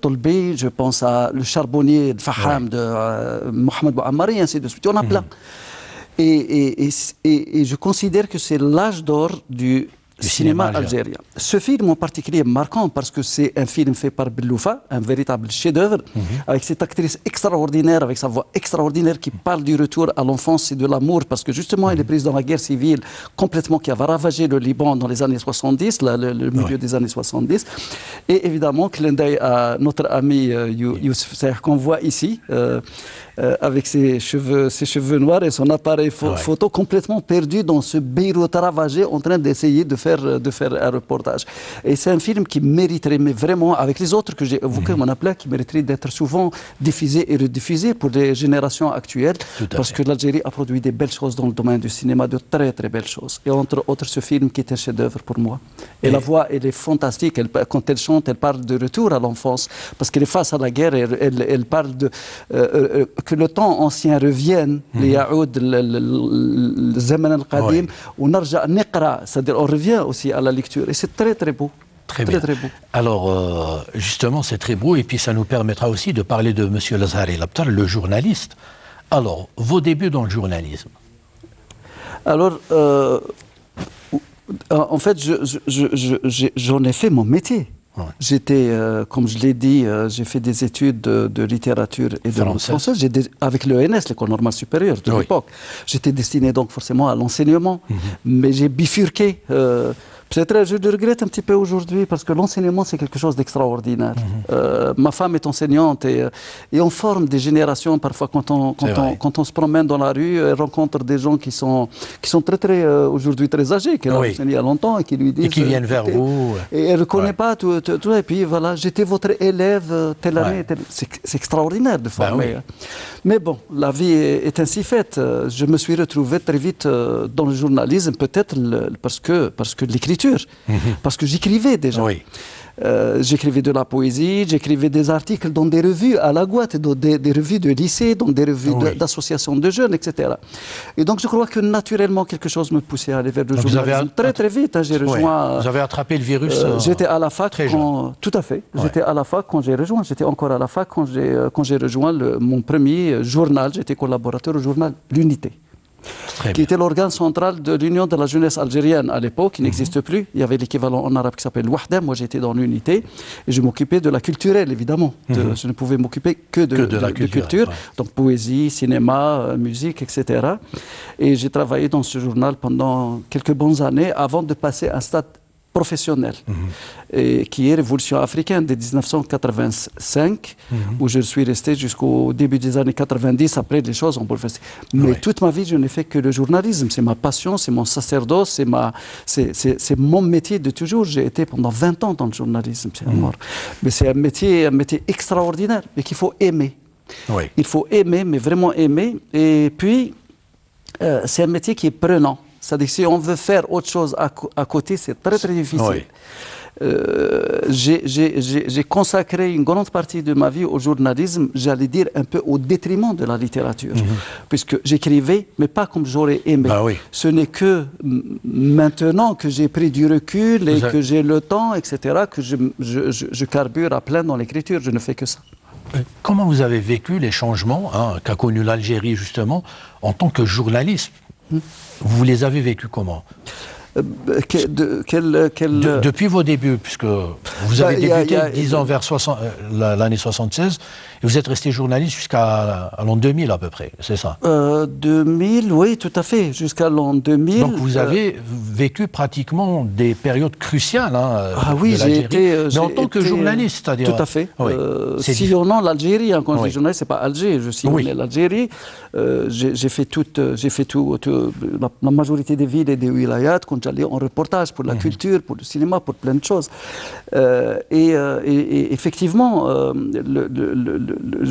Speaker 2: Tolbi, je pense à Le Charbonnier de Faham de Mohamed Bouammari, et ainsi de suite. On a plein. Et je considère que c'est l'âge d'or du cinéma algérien. Ce film en particulier est marquant parce que c'est un film fait par Belloufa, un véritable chef-d'œuvre, avec cette actrice extraordinaire, avec sa voix extraordinaire qui parle du retour à l'enfance et de l'amour, parce que justement elle est prise dans la guerre civile complètement qui avait ravagé le Liban dans les années 70, le milieu des années 70. Et évidemment, clin d'œil à notre ami Youssef Saïh qu'on voit ici, avec ses cheveux noirs et son appareil photo complètement perdu dans ce Beyrouth ravagé, en train d'essayer de faire un reportage. Et c'est un film qui mériterait, mais vraiment, avec les autres que j'ai évoqués, on a plein qui mériteraient d'être souvent diffusés et rediffusés pour les générations actuelles, parce que l'Algérie a produit des belles choses dans le domaine du cinéma, de très très belles choses. Et entre autres, ce film qui est un chef-d'œuvre pour moi. Et la voix, elle est fantastique. Quand elle chante, elle parle de retour à l'enfance, parce qu'elle est face à la guerre. Elle parle de que le temps ancien revienne, les yaoud, le zaman al-qadim, ou narja niqra, c'est-à-dire on revient aussi à la lecture. Et c'est très très beau. Très beau.
Speaker 1: Alors, justement, c'est très beau, et puis ça nous permettra aussi de parler de M. Lazhari Labtar, le journaliste. Alors, vos débuts dans le journalisme?
Speaker 2: Alors, en fait, j'en ai fait mon métier. J'étais, comme je l'ai dit, j'ai fait des études de littérature et de langue française avec l'ENS, l'École normale supérieure de l'époque. J'étais destiné donc forcément à l'enseignement, mais j'ai bifurqué. Peut-être je le regrette un petit peu aujourd'hui parce que l'enseignement c'est quelque chose d'extraordinaire. Ma femme est enseignante et on forme des générations parfois quand on se promène dans la rue, elle rencontre des gens qui sont très aujourd'hui très âgés, qui ont enseigné il y a longtemps et qui lui disent...
Speaker 1: Et qui viennent vers vous.
Speaker 2: Et elle ne reconnaît pas tout. Et puis voilà, j'étais votre élève telle année. C'est extraordinaire de former. Mais bon, la vie est ainsi faite. Je me suis retrouvé très vite dans le journalisme, peut-être parce que l'écriture. Parce que j'écrivais déjà. J'écrivais de la poésie, j'écrivais des articles dans des revues à la Goutte, dans des revues de lycée, dans des revues d'associations de jeunes, etc. Et donc je crois que naturellement quelque chose me poussait à aller vers le journalisme. Très vite, j'ai rejoint...
Speaker 1: Vous avez attrapé le virus
Speaker 2: j'étais à la fac tout à fait. J'étais à la fac quand j'ai rejoint. J'étais encore à la fac quand j'ai rejoint mon premier journal. J'étais collaborateur au journal L'Unité, qui était l'organe central de l'Union de la jeunesse algérienne à l'époque, qui n'existe plus. Il y avait l'équivalent en arabe qui s'appelle Wahda. Moi, j'étais dans l'unité et je m'occupais de la culturelle, évidemment. Je ne pouvais m'occuper que de la culture, donc poésie, cinéma, musique, etc. Et j'ai travaillé dans ce journal pendant quelques bonnes années avant de passer à un stade professionnel, et qui est Révolution africaine de 1985, où je suis resté jusqu'au début des années 90. Après, les choses ont bouleversé. Mais toute ma vie, je n'ai fait que le journalisme. C'est ma passion, c'est mon sacerdoce, c'est mon métier de toujours. J'ai été pendant 20 ans dans le journalisme. Mais c'est un métier extraordinaire, et qu'il faut aimer. Il faut aimer, mais vraiment aimer. Et puis, c'est un métier qui est prenant. C'est-à-dire que si on veut faire autre chose à côté, c'est très très difficile. j'ai consacré une grande partie de ma vie au journalisme, j'allais dire un peu au détriment de la littérature, puisque j'écrivais, mais pas comme j'aurais aimé.
Speaker 1: Bah oui.
Speaker 2: Ce n'est que maintenant que j'ai pris du recul et que j'ai le temps, etc., que je carbure à plein dans l'écriture, je ne fais que ça.
Speaker 1: Comment vous avez vécu les changements qu'a connu l'Algérie, justement, en tant que journaliste? Vous les avez vécus comment? Depuis vos débuts, puisque vous avez débuté, disons, vers l'année 76, et vous êtes resté journaliste jusqu'à l'an 2000 à peu près, c'est ça?
Speaker 2: 2000, oui, tout à fait, jusqu'à l'an 2000.
Speaker 1: Donc vous avez vécu pratiquement des périodes cruciales
Speaker 2: oui,
Speaker 1: de l'Algérie, mais en tant que journaliste, c'est-à-dire...
Speaker 2: Tout à fait.
Speaker 1: Oui.
Speaker 2: Sillonnant l'Algérie, quand je dis journaliste, c'est pas Alger, je sillonnais l'Algérie. J'ai fait la majorité des villes et des wilayats quand j'allais en reportage pour la culture, pour le cinéma, pour plein de choses. Et effectivement,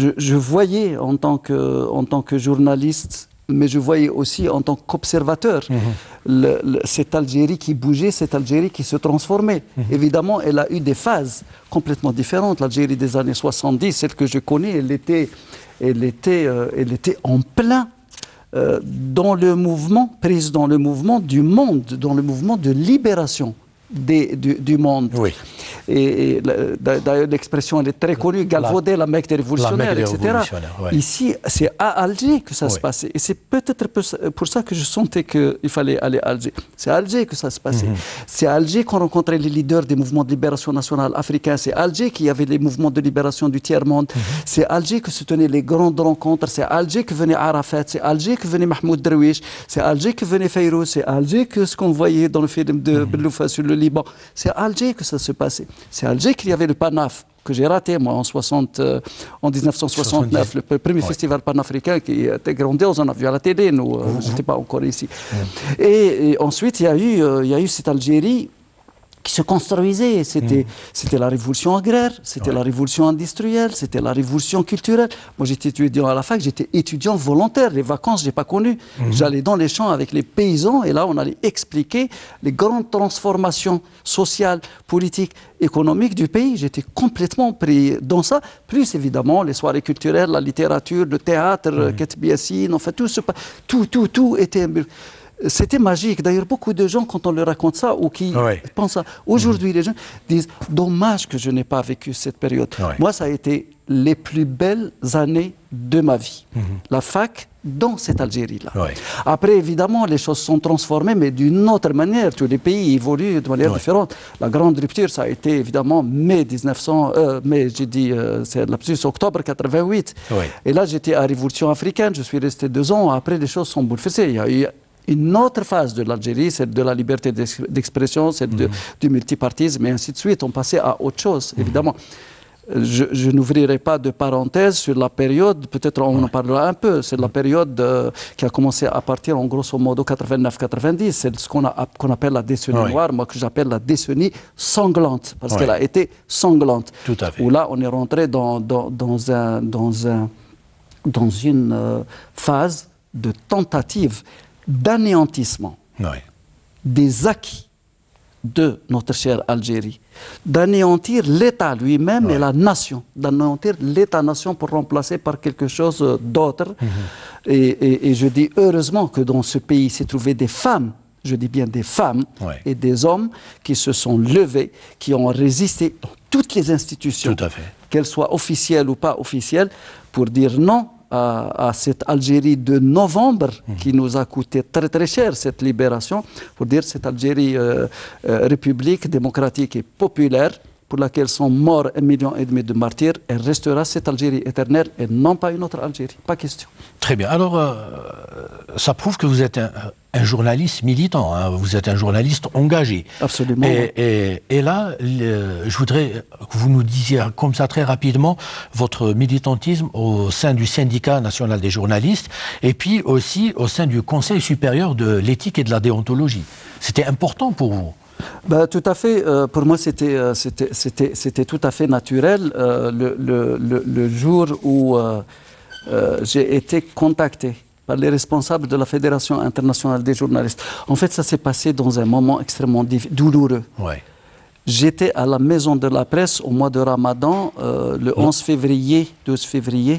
Speaker 2: je voyais en tant que journaliste, mais je voyais aussi en tant qu'observateur cette Algérie qui bougeait, cette Algérie qui se transformait. Évidemment, elle a eu des phases complètement différentes. L'Algérie des années 70, celle que je connais, elle était en plein dans le mouvement, prise dans le mouvement du monde, dans le mouvement de libération du monde. Oui. Et d'ailleurs, l'expression elle est très connue, galvauder la Mecque des révolutionnaires, etc. Ouais. Ici, c'est à Alger que ça se passait. Et c'est peut-être pour ça que je sentais qu'il fallait aller à Alger. C'est à Alger que ça se passait. C'est à Alger qu'on rencontrait les leaders des mouvements de libération nationale africains. C'est à Alger qu'il y avait les mouvements de libération du tiers-monde. C'est à Alger que se tenaient les grandes rencontres. C'est à Alger que venait Arafat. C'est à Alger que venait Mahmoud Darwish. C'est à Alger que venait Fayrouz. C'est à Alger que ce qu'on voyait dans le film de Beloufa sur le Liban. C'est à Alger que ça se passait. C'est à Alger qu'il y avait le PANAF, que j'ai raté, moi, en 1969, le premier festival panafricain qui était grandiose, on a vu à la télé, nous, je n'étais pas encore ici. Et ensuite, il y a eu cette Algérie qui se construisait. C'était la révolution agraire, c'était la révolution industrielle, c'était la révolution culturelle. Moi, j'étais étudiant à la fac, j'étais étudiant volontaire. Les vacances, je n'ai pas connu. J'allais dans les champs avec les paysans et là, on allait expliquer les grandes transformations sociales, politiques, économiques du pays. J'étais complètement pris dans ça. Plus, évidemment, les soirées culturelles, la littérature, le théâtre, Ketb Yassine, enfin, tout était... C'était magique. D'ailleurs, beaucoup de gens, quand on leur raconte ça, ou qui pensent ça, aujourd'hui, les gens disent « Dommage que je n'ai pas vécu cette période. » Moi, ça a été les plus belles années de ma vie. La fac, dans cette Algérie-là. Après, évidemment, les choses sont transformées, mais d'une autre manière. Tous les pays évoluent de manière différente. La grande rupture, ça a été, évidemment, c'est octobre 88. Et là, j'étais à la Révolution africaine. Je suis resté 2 ans. Après, les choses sont bouleversées. Il y a eu une autre phase de l'Algérie, celle de la liberté d'expression, celle du multipartisme, et ainsi de suite. On passait à autre chose, évidemment. Je n'ouvrirai pas de parenthèse sur la période, peut-être on en parlera un peu, c'est la période qui a commencé à partir en grosso modo 89-90, c'est ce qu'on appelle la décennie noire, moi que j'appelle la décennie sanglante, parce qu'elle a été sanglante.
Speaker 1: Tout à fait.
Speaker 2: Où là, on est rentré dans une phase de tentative d'anéantissement des acquis de notre chère Algérie, d'anéantir l'État lui-même et la nation, d'anéantir l'État-nation pour remplacer par quelque chose d'autre. Et je dis heureusement que dans ce pays s'est trouvé des femmes, je dis bien des femmes et des hommes qui se sont levés, qui ont résisté dans toutes les institutions, qu'elles soient officielles ou pas officielles, pour dire non à cette Algérie de novembre qui nous a coûté très très cher, cette libération, pour dire cette Algérie république, démocratique et populaire, pour laquelle sont morts 1,5 million de martyrs, elle restera cette Algérie éternelle et non pas une autre Algérie. Pas question.
Speaker 1: Très bien. Alors, ça prouve que vous êtes un journaliste militant, vous êtes un journaliste engagé.
Speaker 2: Absolument.
Speaker 1: Et là, je voudrais que vous nous disiez comme ça très rapidement votre militantisme au sein du syndicat national des journalistes et puis aussi au sein du Conseil supérieur de l'éthique et de la déontologie. C'était important pour vous?
Speaker 2: Tout à fait. Pour moi, c'était tout à fait naturel. Le jour où j'ai été contacté par les responsables de la Fédération internationale des journalistes. En fait, ça s'est passé dans un moment extrêmement douloureux. J'étais à la Maison de la Presse au mois de Ramadan, le 12 février,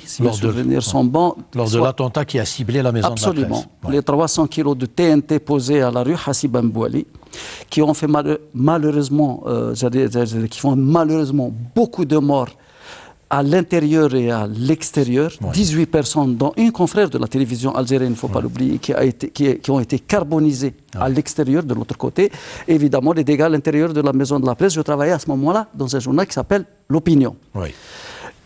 Speaker 2: si mes souvenirs sont bons.
Speaker 1: Lors de l'attentat qui a ciblé la Maison de la Presse.
Speaker 2: Absolument. Les 300 kilos de TNT posés à la rue Hassib Mbouali, qui ont fait malheureusement, qui font malheureusement beaucoup de morts à l'intérieur et à l'extérieur. 18 personnes, dont une confrère de la télévision algérienne, il ne faut pas l'oublier, qui ont été carbonisées à l'extérieur, de l'autre côté. Évidemment, les dégâts à l'intérieur de la Maison de la Presse. Je travaillais à ce moment-là dans un journal qui s'appelle L'Opinion.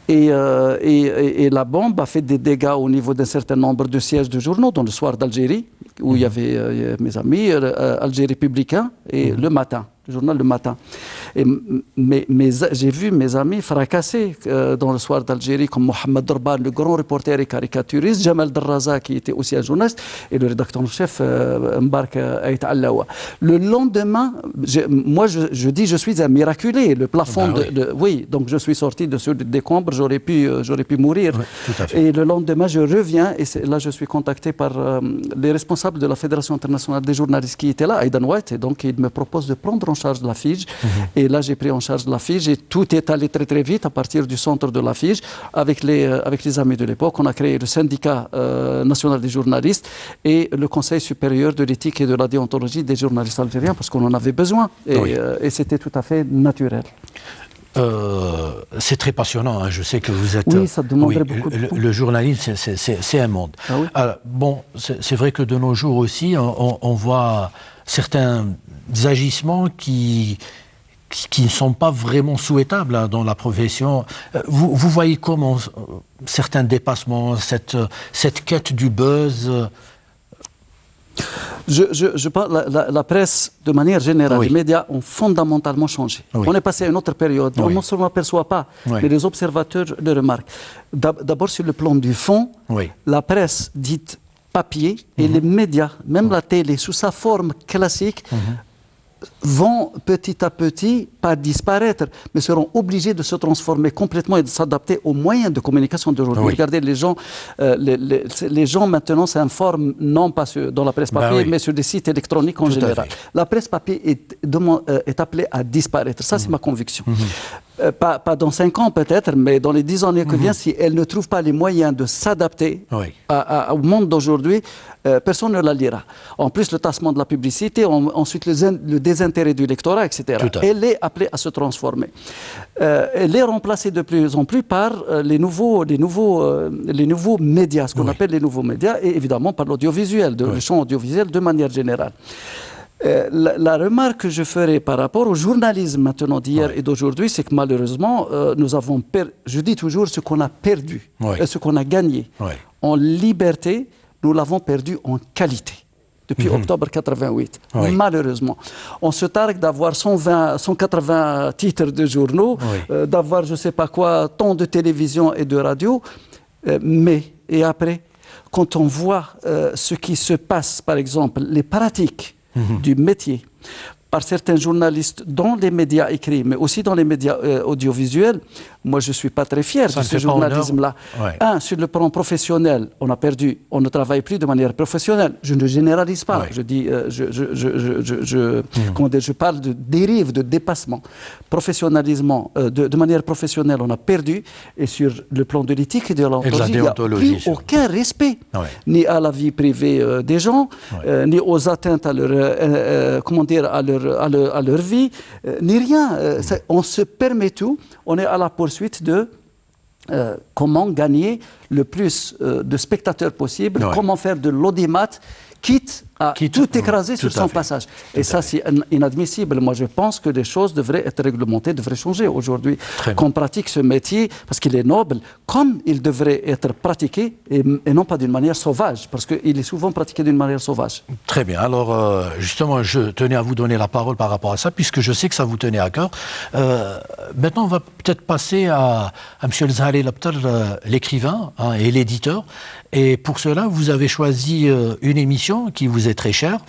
Speaker 2: Et la bombe a fait des dégâts au niveau d'un certain nombre de sièges de journaux, dans le Soir d'Algérie, où il y avait mes amis, Algérie Républicain, et Le Matin, le journal Le Matin. J'ai vu mes amis fracassés dans le Soir d'Algérie, comme Mohamed Dorban, le grand reporter et caricaturiste, Jamal Darraza, qui était aussi un journaliste, et le rédacteur en chef, Mbark Ait Allawa. Le lendemain, moi je dis je suis un miraculé, le plafond oui, donc je suis sorti de ce décombre, j'aurais pu mourir. Et le lendemain, je reviens, et là je suis contacté par les responsables de la Fédération internationale des journalistes qui étaient là, Aidan White, et donc il me propose de prendre en charge la FIJ. Et là, j'ai pris en charge la FIJ et tout est allé très très vite à partir du centre de la FIJ. Avec les amis de l'époque, on a créé le syndicat national des journalistes et le Conseil supérieur de l'éthique et de la déontologie des journalistes algériens parce qu'on en avait besoin et c'était tout à fait naturel.
Speaker 1: C'est très passionnant, hein. Je sais que vous êtes...
Speaker 2: Oui, ça demanderait beaucoup de temps.
Speaker 1: Le journalisme, c'est un monde.
Speaker 2: Ah oui.
Speaker 1: Alors, bon, c'est vrai que de nos jours aussi, on voit certains agissements qui ne sont pas vraiment souhaitables hein, dans la profession. Vous voyez comment certains dépassements, cette quête du buzz...
Speaker 2: Je parle, la presse, de manière générale, les médias ont fondamentalement changé. On est passé à une autre période. On ne se l'aperçoit pas, mais les observateurs le remarquent. D'abord, sur le plan du fond, la presse dite papier et les médias, même la télé, sous sa forme classique, vont petit à petit, pas disparaître, mais seront obligés de se transformer complètement et de s'adapter aux moyens de communication d'aujourd'hui. Regardez, les gens maintenant s'informent non pas dans la presse papier, mais sur des sites électroniques en général. La presse papier est appelée à disparaître. Ça, c'est ma conviction. Pas dans 5 ans peut-être, mais dans les 10 années qui viennent, si elle ne trouve pas les moyens de s'adapter au monde d'aujourd'hui, personne ne la lira. En plus, le tassement de la publicité, ensuite le désintérêt du lectorat, etc. Elle est appelée à se transformer. Elle est remplacée de plus en plus par les nouveaux médias, ce qu'on appelle les nouveaux médias, et évidemment par l'audiovisuel, le champ audiovisuel de manière générale. La remarque que je ferai par rapport au journalisme maintenant d'hier et d'aujourd'hui, c'est que malheureusement, nous avons je dis toujours ce qu'on a perdu et ce qu'on a gagné en liberté, nous l'avons perdu en qualité depuis octobre 88. Malheureusement, on se targue d'avoir 180 titres de journaux, d'avoir je ne sais pas quoi, tant de télévision et de radio, et après, quand on voit ce qui se passe, par exemple, les pratiques du métier par certains journalistes dans les médias écrits, mais aussi dans les médias audiovisuels, moi je ne suis pas très fier de ce journalisme-là. Sur le plan professionnel, on ne travaille plus de manière professionnelle. Je ne généralise pas. Je dis, je parle de dérive, de dépassement. Professionnalisement, de manière professionnelle, on a perdu. Et sur le plan de l'éthique et de l'ontologie, il n'y a plus aucun respect, ni à la vie privée des gens, ni aux atteintes à leur vie, ni rien. On se permet tout. On est à la poursuite de comment gagner le plus de spectateurs possible, comment faire de l'audimat, quitte à tout écraser sur son passage. Et ça, c'est inadmissible. Moi, je pense que les choses devraient être réglementées, devraient changer aujourd'hui. Qu'on pratique ce métier, parce qu'il est noble, comme il devrait être pratiqué, et non pas d'une manière sauvage, parce qu'il est souvent pratiqué d'une manière sauvage.
Speaker 1: Très bien. Alors, justement, je tenais à vous donner la parole par rapport à ça, puisque je sais que ça vous tenait à cœur. Maintenant, on va peut-être passer à M. Zahari Labtar, l'écrivain et l'éditeur. Et pour cela, vous avez choisi une émission qui vous est très chère.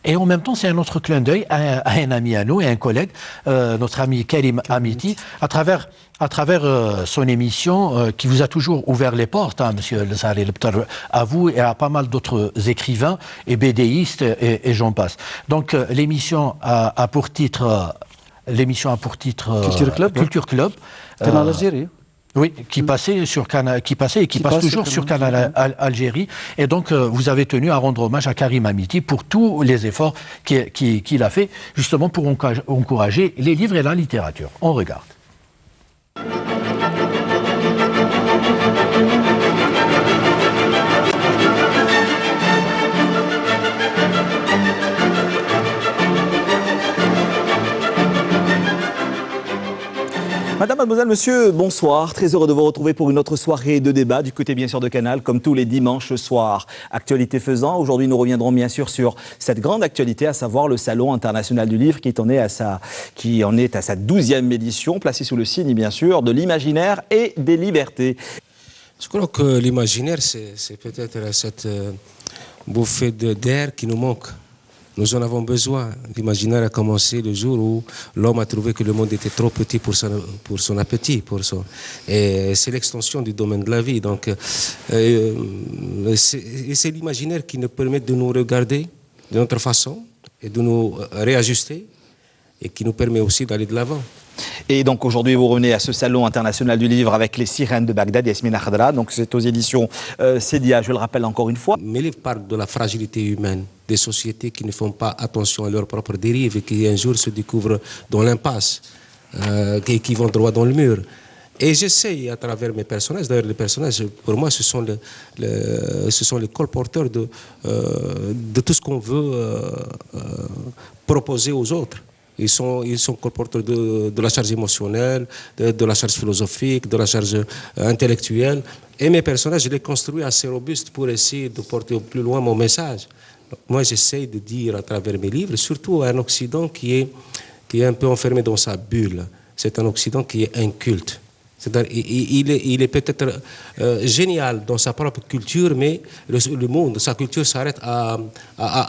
Speaker 1: Et en même temps, c'est un autre clin d'œil à un ami à nous et un collègue, notre ami Karim Amiti, à travers son émission qui vous a toujours ouvert les portes, hein, Monsieur Zahari Labtar, à vous et à pas mal d'autres écrivains et BDistes et j'en passe. Donc l'émission a pour titre l'émission a pour titre
Speaker 2: Culture Club. Canal Algérie.
Speaker 1: Oui, qui passait sur Canal, qui passait et qui passe toujours sur Canal Algérie. Et donc, vous avez tenu à rendre hommage à Karim Amiti pour tous les efforts qu'il a fait, justement pour encourager les livres et la littérature. On regarde.
Speaker 4: Madame, mademoiselle, monsieur, bonsoir. Très heureux de vous retrouver pour une autre soirée de débat du côté bien sûr de Canal, comme tous les dimanches soirs. Actualité faisant, aujourd'hui nous reviendrons bien sûr sur cette grande actualité, à savoir le Salon international du livre qui en est à sa 12e édition, placée sous le signe bien sûr de l'imaginaire et des libertés.
Speaker 5: Je crois que l'imaginaire, c'est peut-être cette bouffée d'air qui nous manque. Nous en avons besoin. L'imaginaire a commencé le jour où l'homme a trouvé que le monde était trop petit pour son appétit. Et c'est l'extension du domaine de la vie. Donc, c'est l'imaginaire qui nous permet de nous regarder de notre façon et de nous réajuster et qui nous permet aussi d'aller de l'avant.
Speaker 4: Et donc aujourd'hui, vous revenez à ce salon international du livre avec les sirènes de Bagdad, Yasmina Khadra. Donc c'est aux éditions Cédia, je le rappelle encore une fois.
Speaker 5: Mes livres parlent de la fragilité humaine, des sociétés qui ne font pas attention à leurs propres dérives et qui un jour se découvrent dans l'impasse, et qui vont droit dans le mur. Et j'essaye à travers mes personnages, d'ailleurs les personnages, pour moi, ce sont les colporteurs de tout ce qu'on veut proposer aux autres. Ils sont colporteurs de la charge émotionnelle, de la charge philosophique, de la charge intellectuelle. Et mes personnages, je les construis assez robustes pour essayer de porter au plus loin mon message. Donc, moi, j'essaye de dire à travers mes livres, surtout à un Occident qui est un peu enfermé dans sa bulle. C'est un Occident qui est inculte. Il est peut-être génial dans sa propre culture, mais le monde, sa culture s'arrête à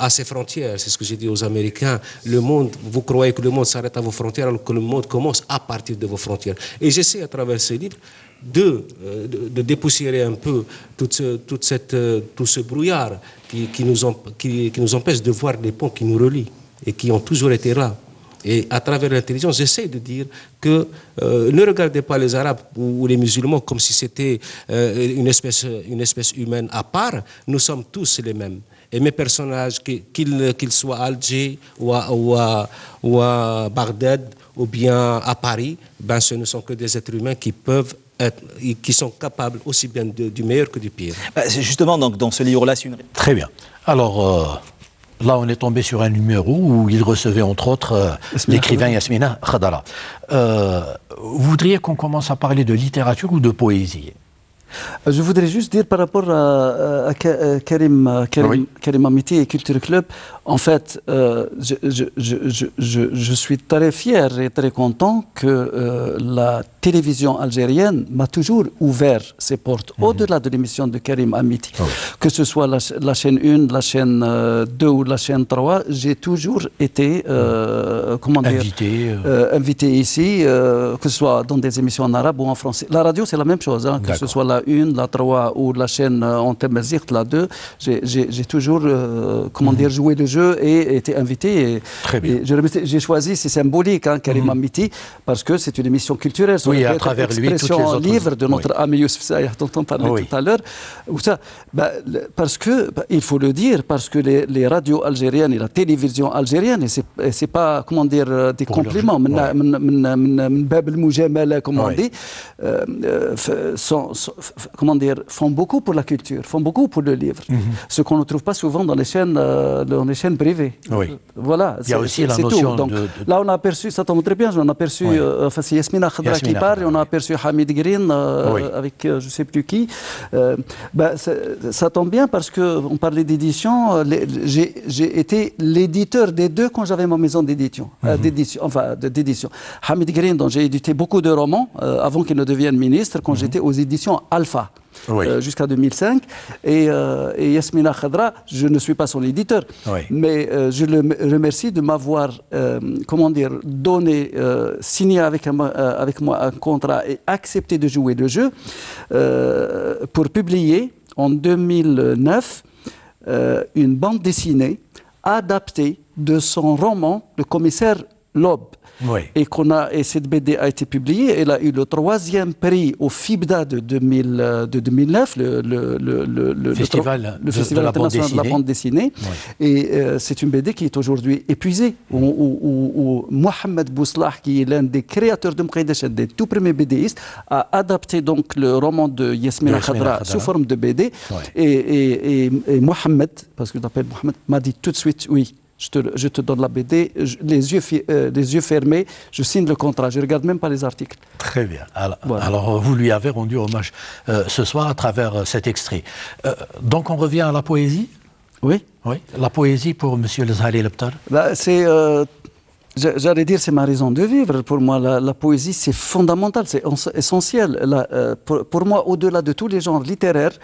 Speaker 5: ses frontières. C'est ce que j'ai dit aux Américains. Le monde, vous croyez que le monde s'arrête à vos frontières, alors que le monde commence à partir de vos frontières. Et j'essaie à travers ce livre de dépoussiérer un peu tout ce brouillard qui nous empêche de voir les ponts qui nous relient et qui ont toujours été là. Et à travers l'intelligence, j'essaie de dire que ne regardez pas les Arabes ou les musulmans comme si c'était une espèce humaine à part. Nous sommes tous les mêmes. Et mes personnages, qu'ils soient à Alger ou à Bagdad ou bien à Paris, ben, ce ne sont que des êtres humains qui sont capables aussi bien du meilleur que du pire.
Speaker 4: C'est justement donc, dans ce livre-là, c'est une...
Speaker 1: Très bien. Alors... là, on est tombé sur un numéro où il recevait, entre autres, l'écrivain Yasmina Khadra. Vous voudriez qu'on commence à parler de littérature ou de poésie?
Speaker 2: Je voudrais juste dire par rapport à Karim Amiti et Culture Club, en fait, je suis très fier et très content que la télévision algérienne m'a toujours ouvert ses portes, au-delà de l'émission de Karim Amiti. Que ce soit la chaîne 1, la chaîne 2 ou la chaîne 3, j'ai toujours été invité ici, que ce soit dans des émissions en arabe ou en français. La radio, c'est la même chose, hein, que ce soit la 1, la 3 ou la chaîne en Tamazight, la 2. J'ai toujours joué le jeu et été invité. Et j'ai choisi, c'est symbolique, hein, Karim Amiti, parce que c'est une émission culturelle.
Speaker 1: Oui, à travers lui, toutes les autres
Speaker 2: livre de notre ami Youssef Saïh, dont on parlait tout à l'heure. Parce que, il faut le dire, parce que les radios algériennes et la télévision algérienne, et c'est pas, comment dire, des compliments, comme on dit, font beaucoup pour la culture, font beaucoup pour le livre. Ce qu'on ne trouve pas souvent dans les chaînes privées. Voilà.
Speaker 1: Il y a aussi la notion
Speaker 2: donc, là, on a aperçu, ça tombe très bien, on a aperçu, c'est Yasmina Khadra qui parle, et on a aperçu Hamid Green avec je ne sais plus qui. Ça tombe bien parce qu'on parlait d'édition. J'ai été l'éditeur des deux quand j'avais ma maison d'édition. Hamid Green, dont j'ai édité beaucoup de romans avant qu'il ne devienne ministre, quand j'étais aux éditions Alpha. Jusqu'à 2005. Et Yasmina Khadra, je ne suis pas son éditeur, mais je le remercie de m'avoir, signé avec moi un contrat et accepté de jouer le jeu pour publier en 2009 une bande dessinée adaptée de son roman Le commissaire L'aube.
Speaker 1: Oui.
Speaker 2: Et cette BD a été publiée. Elle a eu le 3e prix au FIBDA de 2009, le Festival international de la bande dessinée. Oui. Et c'est une BD qui est aujourd'hui épuisée. Où Mohamed Bouslah, qui est l'un des créateurs de Mqaïdesh, des tout premiers BDistes, a adapté donc le roman de Yasmina Khadra sous forme de BD. Oui. Et Mohamed, parce que je l'appelle Mohamed, m'a dit tout de suite oui. Je te donne la BD, les yeux fermés, je signe le contrat, je ne regarde même pas les articles.
Speaker 1: Très bien. Alors vous lui avez rendu hommage ce soir à travers cet extrait. Donc on revient à la poésie.
Speaker 2: Oui.
Speaker 1: Oui. La poésie pour M. Lezhali Lebtar.
Speaker 2: J'allais dire, c'est ma raison de vivre. Pour moi, la poésie, c'est fondamental, c'est essentiel. Pour moi, au-delà de tous les genres littéraires,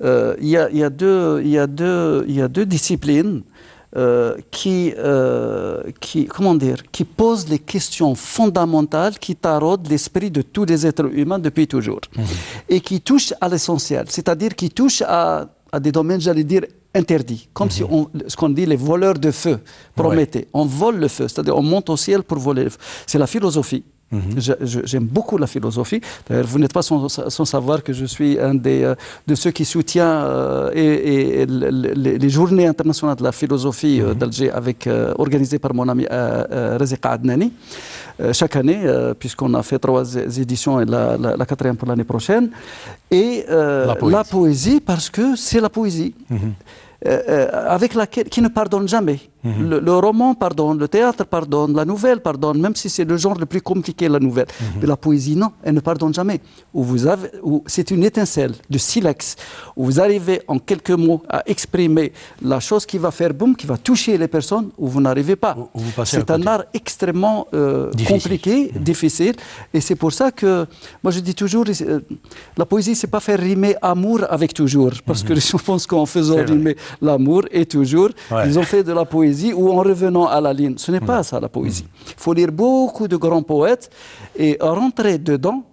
Speaker 2: il y a deux disciplines qui posent les questions fondamentales qui taraudent l'esprit de tous les êtres humains depuis toujours. Et qui touchent à l'essentiel, c'est-à-dire qui touchent à des domaines, j'allais dire, interdits. Comme si ce qu'on dit les voleurs de feu, Prométhée. On vole le feu, c'est-à-dire on monte au ciel pour voler le feu. C'est la philosophie. J'aime beaucoup la philosophie. D'ailleurs, vous n'êtes pas sans savoir que je suis un de ceux qui soutient les journées internationales de la philosophie d'Alger, organisées par mon ami Rezik Adnani, chaque année, puisqu'on a fait 3 éditions et la 4e pour l'année prochaine. Et la poésie, parce que c'est la poésie. Avec laquelle, qui ne pardonne jamais. Le roman pardonne, le théâtre pardonne, la nouvelle pardonne, même si c'est le genre le plus compliqué, la nouvelle. Mais la poésie, non, elle ne pardonne jamais. C'est une étincelle de silex, où vous arrivez en quelques mots à exprimer la chose qui va faire boum, qui va toucher les personnes, où vous n'arrivez pas. C'est un art extrêmement compliqué, difficile, et c'est pour ça que, moi je dis toujours, la poésie, c'est pas faire rimer amour avec toujours, parce que les gens pensent qu'en faisant rimer l'amour et toujours, ils ont fait de la poésie ou en revenant à la ligne. Ce n'est pas ça la poésie. Il faut lire beaucoup de grands poètes et rentrer dedans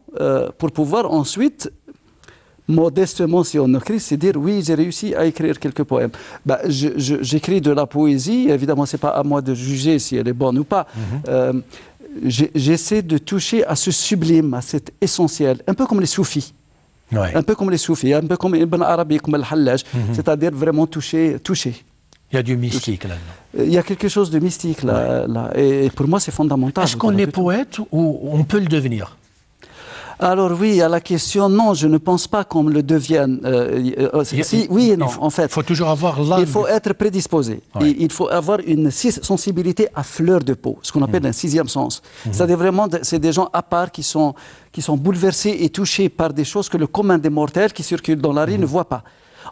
Speaker 2: pour pouvoir ensuite, modestement si on écrit, c'est dire oui, j'ai réussi à écrire quelques poèmes. J'écris de la poésie, évidemment c'est pas à moi de juger si elle est bonne ou pas. J'essaie de toucher à ce sublime, à cet essentiel, un peu comme les soufis. Un peu comme les soufis, un peu comme Ibn Arabi, comme Al-Hallaj, c'est-à-dire vraiment toucher.
Speaker 1: Il y a du mystique là-dedans.
Speaker 2: Il y a quelque chose de mystique là. Et pour moi, c'est fondamental.
Speaker 1: Est-ce qu'on est poète ou on peut le devenir?
Speaker 2: Alors oui, à la question, non, je ne pense pas qu'on le devienne. Oui et non, en fait.
Speaker 1: Il faut toujours avoir l'âme.
Speaker 2: Il faut être prédisposé. Il faut avoir une sensibilité à fleur de peau, ce qu'on appelle un 6e sens. C'est-à-dire vraiment, c'est des gens à part qui sont bouleversés et touchés par des choses que le commun des mortels qui circulent dans la rue ne voit pas.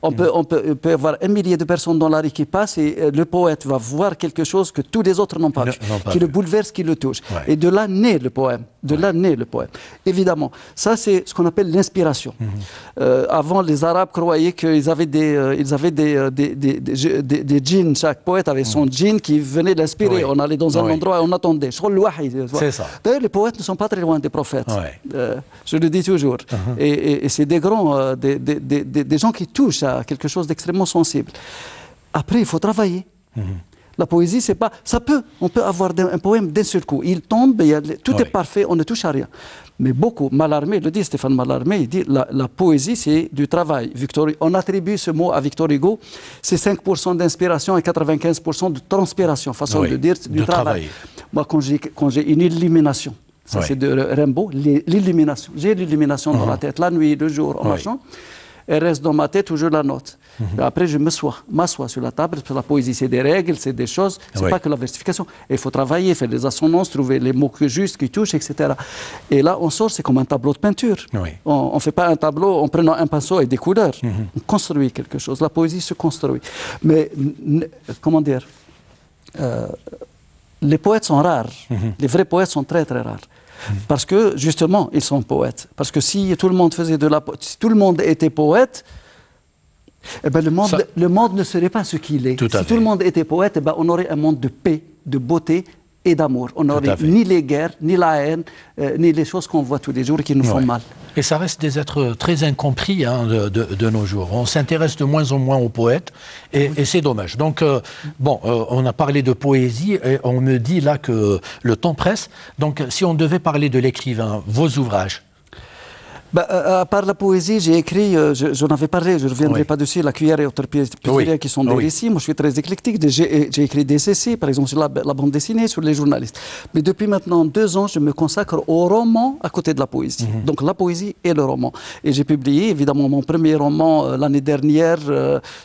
Speaker 2: On peut avoir 1 millier de personnes dans la rue qui passent et le poète va voir quelque chose que tous les autres n'ont pas vu, qui le bouleverse, qui le touche. Et de là naît le poème. Évidemment, ça c'est ce qu'on appelle l'inspiration. Avant, les Arabes croyaient qu'ils avaient des djinns. Chaque poète avait son djinn qui venait l'inspirer. On allait dans un endroit et on attendait.
Speaker 1: C'est ça.
Speaker 2: D'ailleurs, les poètes ne sont pas très loin des prophètes. Je le dis toujours. Et c'est des grands, des gens qui touchent à quelque chose d'extrêmement sensible. Après, il faut travailler. La poésie, c'est pas... On peut avoir un poème d'un seul coup. Il tombe, tout est parfait, on ne touche à rien. Mais beaucoup, Mallarmé, le dit Stéphane Mallarmé, il dit la poésie, c'est du travail. On attribue ce mot à Victor Hugo, c'est 5% d'inspiration et 95% de transpiration, façon de dire du travail. Moi, quand j'ai une illumination, ça c'est de Rimbaud, l'illumination. J'ai l'illumination dans la tête, la nuit, le jour, en marchant. Elle reste dans ma tête toujours la note. Après, je m'assois sur la table, parce que la poésie, c'est des règles, c'est des choses, c'est pas que la versification. Il faut travailler, faire des assonances, trouver les mots justes qui touchent, etc. Et là, on sort, c'est comme un tableau de peinture. On ne fait pas un tableau en prenant un pinceau et des couleurs. On construit quelque chose. La poésie se construit. Mais, comment dire, les poètes sont rares. Les vrais poètes sont très, très rares. Parce que, justement, ils sont poètes. Parce que si tout le monde faisait si tout le monde était poète, eh ben le monde ne serait pas ce qu'il est. Si tout le monde était poète, eh ben on aurait un monde de paix, de beauté et d'amour. On n'aurait ni les guerres, ni la haine, ni les choses qu'on voit tous les jours qui nous font mal.
Speaker 1: Et ça reste des êtres très incompris hein, de nos jours. On s'intéresse de moins en moins aux poètes et c'est dommage. Donc, on a parlé de poésie et on me dit là que le temps presse. Donc, si on devait parler de l'écrivain, vos ouvrages.
Speaker 2: À part la poésie, j'ai écrit, j'en avais parlé, je ne reviendrai pas dessus, La cuillère et autres cuillères qui sont des récits. Moi, je suis très éclectique. J'ai écrit des essais, par exemple, sur la bande dessinée, sur les journalistes. Mais depuis maintenant 2 ans, je me consacre au roman à côté de la poésie. Donc, la poésie et le roman. Et j'ai publié, évidemment, mon premier roman l'année dernière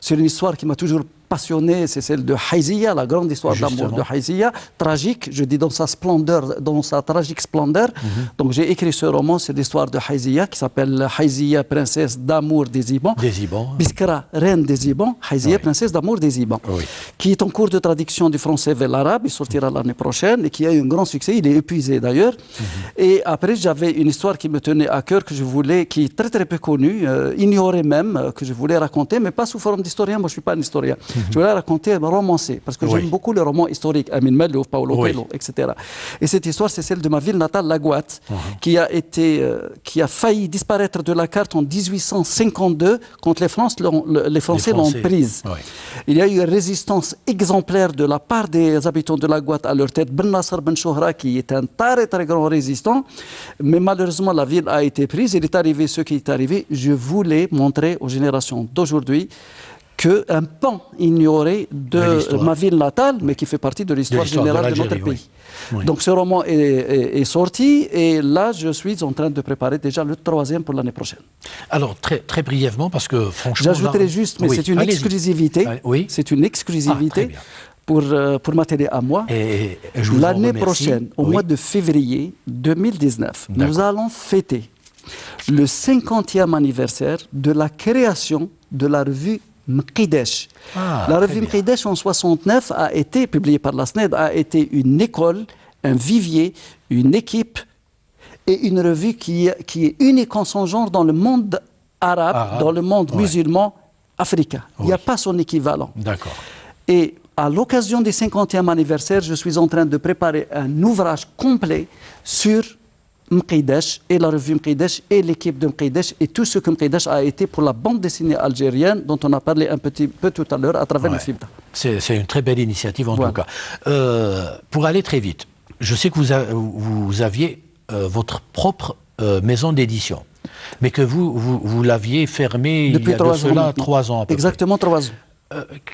Speaker 2: sur une histoire qui m'a toujours passionné, c'est celle de Haïziya, la grande histoire d'amour de Haïziya, tragique, je dis dans sa splendeur, dans sa tragique splendeur. Donc j'ai écrit ce roman, c'est l'histoire de Haïziya qui s'appelle Haïziya, princesse d'amour des Ibans. Biskra, reine des Ibans, Haïziya, princesse d'amour des Ibans, qui est en cours de traduction du français vers l'arabe, il sortira l'année prochaine et qui a eu un grand succès, il est épuisé d'ailleurs. Et après j'avais une histoire qui me tenait à cœur, que je voulais, qui est très très peu connue, ignorée même, que je voulais raconter, mais pas sous forme d'historien, moi je ne suis pas un historien. Je voulais raconter, romancer, parce que j'aime beaucoup les romans historiques, Amin Malouf, Paulo Coelho, etc. Et cette histoire, c'est celle de ma ville natale, La Guatte, qui a failli disparaître de la carte en 1852 quand les Français l'ont prise. Il y a eu une résistance exemplaire de la part des habitants de La Guatte, à leur tête Ben Nasser Ben Chouhra, qui est un très très grand résistant, mais malheureusement la ville a été prise. Il est arrivé ce qui est arrivé. Je voulais montrer aux générations d'aujourd'hui qu'un pan ignoré de ma ville natale, mais qui fait partie de l'histoire générale de notre pays. Donc ce roman est sorti et là je suis en train de préparer déjà le 3e pour l'année prochaine.
Speaker 1: Alors très brièvement, parce que franchement...
Speaker 2: J'ajouterai juste, mais c'est une exclusivité, c'est une exclusivité pour ma télé à moi. L'année prochaine, au mois de février 2019, nous allons fêter le 50e anniversaire de la création de la revue Mqidesh. La revue Mqidesh en 69 a été publiée par la SNED, a été une école, un vivier, une équipe et une revue qui est unique en son genre dans le monde arabe, dans le monde musulman africain. Il n'y a pas son équivalent. Et à l'occasion du 50e anniversaire, je suis en train de préparer un ouvrage complet sur Mqidesh et la revue Mqidesh et l'équipe de Mqidesh et tout ce que Mqidesh a été pour la bande dessinée algérienne dont on a parlé un petit peu tout à l'heure à travers le film.
Speaker 1: C'est une très belle initiative en tout cas. Pour aller très vite, je sais que vous aviez votre propre maison d'édition, mais que vous l'aviez fermée il y a de cela 3 ans à peu près.
Speaker 2: Exactement 3 ans.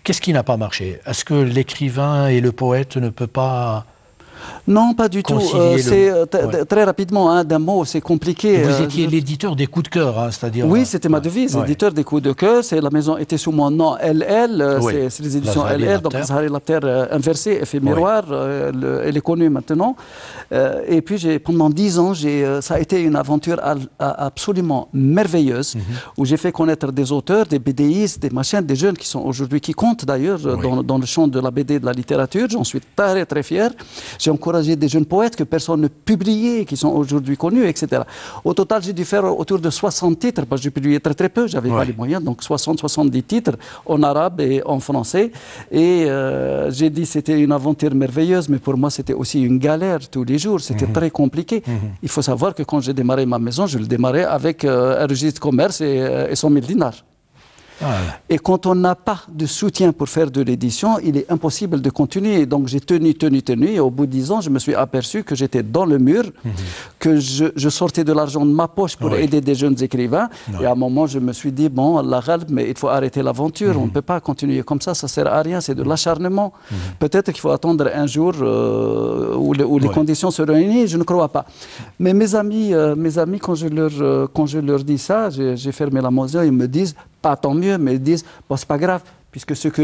Speaker 1: Qu'est-ce qui n'a pas marché? Est-ce que l'écrivain et le poète ne peuvent pas...
Speaker 2: Non, pas du tout. C'est très rapidement, d'un mot, c'est compliqué.
Speaker 1: Vous étiez l'éditeur des coups de cœur, c'est-à-dire...
Speaker 2: Oui, c'était ma devise, éditeur des coups de cœur. La maison était sous mon nom LL, c'est les éditions LL, donc Zahari Lapter inversé, effet miroir, elle est connue maintenant. Et puis pendant 10 ans, ça a été une aventure absolument merveilleuse, où j'ai fait connaître des auteurs, des BDistes, des machins, des jeunes qui sont aujourd'hui, qui comptent d'ailleurs dans le champ de la BD et de la littérature. J'en suis très très fier. J'ai encouragé des jeunes poètes que personne ne publiait, qui sont aujourd'hui connus, etc. Au total, j'ai dû faire autour de 60 titres, parce que j'ai publié très très peu, j'avais pas les moyens, donc 60-70 titres en arabe et en français. Et j'ai dit c'était une aventure merveilleuse, mais pour moi c'était aussi une galère tous les jours, c'était très compliqué. Il faut savoir que quand j'ai démarré ma maison, je le démarrais avec un registre de commerce et 100 000 dinars. Et quand on n'a pas de soutien pour faire de l'édition, il est impossible de continuer. Donc j'ai tenu. Et au bout de 10 ans, je me suis aperçu que j'étais dans le mur, que je sortais de l'argent de ma poche pour aider des jeunes écrivains. Et à un moment, je me suis dit, bon, la galbe, mais il faut arrêter l'aventure. On ne peut pas continuer comme ça sert à rien. C'est de l'acharnement. Peut-être qu'il faut attendre un jour où les conditions se réunissent. Je ne crois pas. Mais mes amis, quand je leur dis ça, j'ai fermé la maison, ils me disent, pas tant mieux, mais ils disent, bon, c'est pas grave, puisque ce que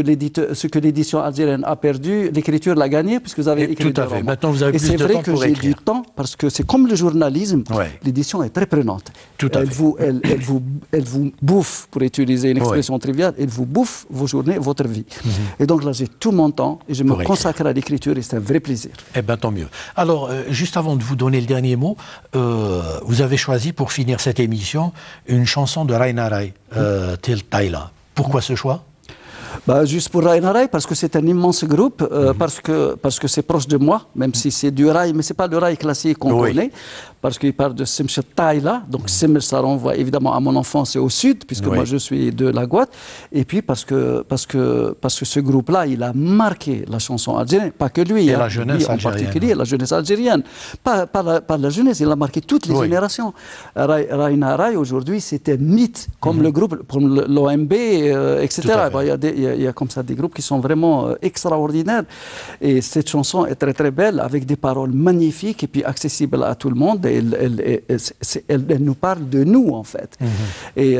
Speaker 2: l'édition algérienne a perdu, l'écriture l'a gagné, puisque vous avez écrit
Speaker 1: tout à fait. Maintenant, vous avez plus de temps pour écrire.
Speaker 2: Et c'est vrai que j'ai du temps, parce que c'est comme le journalisme, l'édition est très prenante. Elle vous bouffe, pour utiliser une expression triviale, elle vous bouffe vos journées, votre vie. Et donc là, j'ai tout mon temps, et je me consacre à l'écriture, et c'est un vrai plaisir.
Speaker 1: Eh bien, tant mieux. Alors, juste avant de vous donner le dernier mot, vous avez choisi, pour finir cette émission, une chanson de Raina Rai, Tel Taïla. Pourquoi ce choix ?
Speaker 2: Juste pour Raï Naray, parce que c'est un immense groupe, parce que c'est proche de moi, même si c'est du rail, mais c'est pas le rail classique qu'on connaît, parce qu'il parle de Simchet Taïla, donc Simchet, ça renvoie évidemment à mon enfance et au sud, puisque moi je suis de la Guadeloupe, et puis parce que ce groupe-là, il a marqué la chanson algérienne, pas que lui,
Speaker 1: et la jeunesse
Speaker 2: lui en particulier, la jeunesse algérienne, pas la jeunesse, il a marqué toutes les générations. Raï Naray, aujourd'hui, c'est un mythe, comme le groupe, comme l'OMB, etc. Il y a comme ça des groupes qui sont vraiment extraordinaires. Et cette chanson est très très belle, avec des paroles magnifiques et puis accessibles à tout le monde. Et elle nous parle de nous, en fait. Et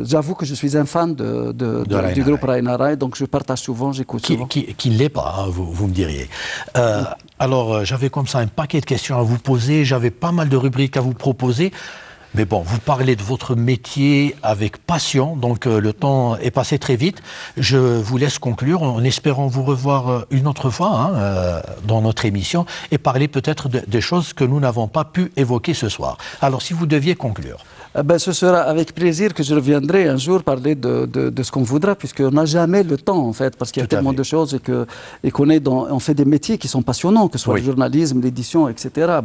Speaker 2: j'avoue que je suis un fan du groupe Raï Naray, donc je partage souvent, j'écoute souvent.
Speaker 1: Qui ne l'est pas, hein, vous me diriez. Alors, j'avais comme ça un paquet de questions à vous poser, j'avais pas mal de rubriques à vous proposer. Mais bon, vous parlez de votre métier avec passion, donc le temps est passé très vite. Je vous laisse conclure en espérant vous revoir une autre fois dans notre émission et parler peut-être des choses que nous n'avons pas pu évoquer ce soir. Alors, si vous deviez conclure.
Speaker 2: Ce sera avec plaisir que je reviendrai un jour parler de ce qu'on voudra, puisqu'on n'a jamais le temps, en fait, parce qu'il y a tellement de choses et on fait des métiers qui sont passionnants, que ce soit le journalisme, l'édition, etc.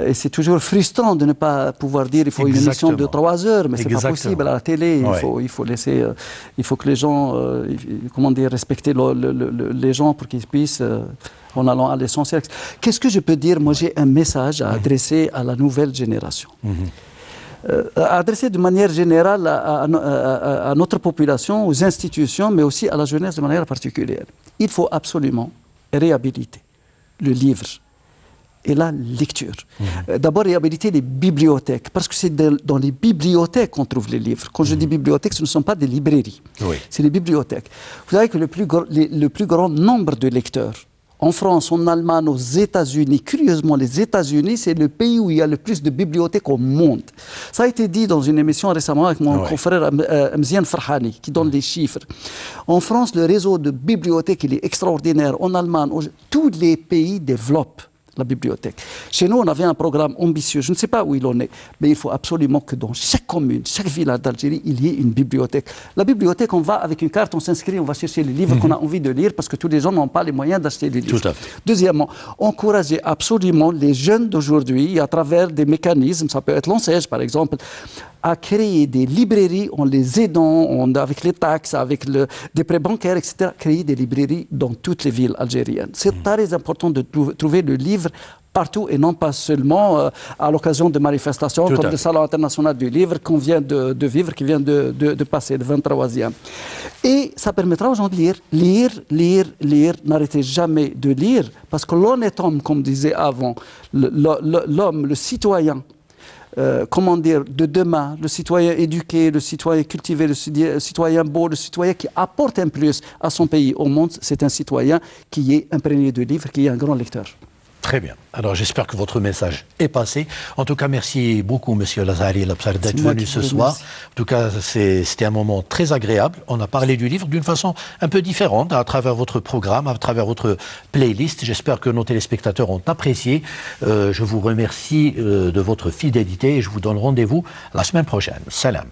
Speaker 2: Et c'est toujours frustrant de ne pas pouvoir dire il faut une émission de 3 heures, mais c'est pas possible à la télé. Il faut laisser, il faut que les gens, respecter les gens pour qu'ils puissent. En allant à l'essentiel. Qu'est-ce que je peux dire? Moi, j'ai un message à adresser à la nouvelle génération. Adressé de manière générale à notre population, aux institutions, mais aussi à la jeunesse de manière particulière. Il faut absolument réhabiliter le livre et la lecture. D'abord, réhabiliter les bibliothèques, parce que c'est dans les bibliothèques qu'on trouve les livres. Quand je dis bibliothèques, ce ne sont pas des librairies, c'est les bibliothèques. Vous savez que le plus grand nombre de lecteurs, en France, en Allemagne, aux États-Unis, curieusement, les États-Unis, c'est le pays où il y a le plus de bibliothèques au monde. Ça a été dit dans une émission récemment avec mon confrère Mzian Farhani, qui donne les chiffres. En France, le réseau de bibliothèques, il est extraordinaire. En Allemagne, tous les pays développent la bibliothèque. Chez nous, on avait un programme ambitieux. Je ne sais pas où il en est, mais il faut absolument que dans chaque commune, chaque village d'Algérie, il y ait une bibliothèque. La bibliothèque, on va avec une carte, on s'inscrit, on va chercher les livres qu'on a envie de lire, parce que tous les gens n'ont pas les moyens d'acheter les livres.
Speaker 1: Tout à fait.
Speaker 2: Deuxièmement, encourager absolument les jeunes d'aujourd'hui, à travers des mécanismes, ça peut être l'ONCEJ par exemple, à créer des librairies en les aidant, avec les taxes, avec des prêts bancaires, etc., créer des librairies dans toutes les villes algériennes. C'est très important de trouver le livre partout et non pas seulement à l'occasion de manifestations comme le Salon international du livre qu'on vient de vivre, qui vient de passer, le 23e. Et ça permettra aux gens de lire, n'arrêtez jamais de lire, parce que l'honnête homme, comme disait avant, l'homme, le citoyen, de demain, le citoyen éduqué, le citoyen cultivé, le citoyen beau, le citoyen qui apporte un plus à son pays, au monde, c'est un citoyen qui est imprégné de livres, qui est un grand lecteur.
Speaker 1: Très bien. Alors, j'espère que votre message est passé. En tout cas, merci beaucoup, Monsieur Lazari Labsar, d'être venu ce soir. En tout cas, c'était un moment très agréable. On a parlé du livre d'une façon un peu différente, à travers votre programme, à travers votre playlist. J'espère que nos téléspectateurs ont apprécié. Je vous remercie de votre fidélité et je vous donne rendez-vous la semaine prochaine. Salam.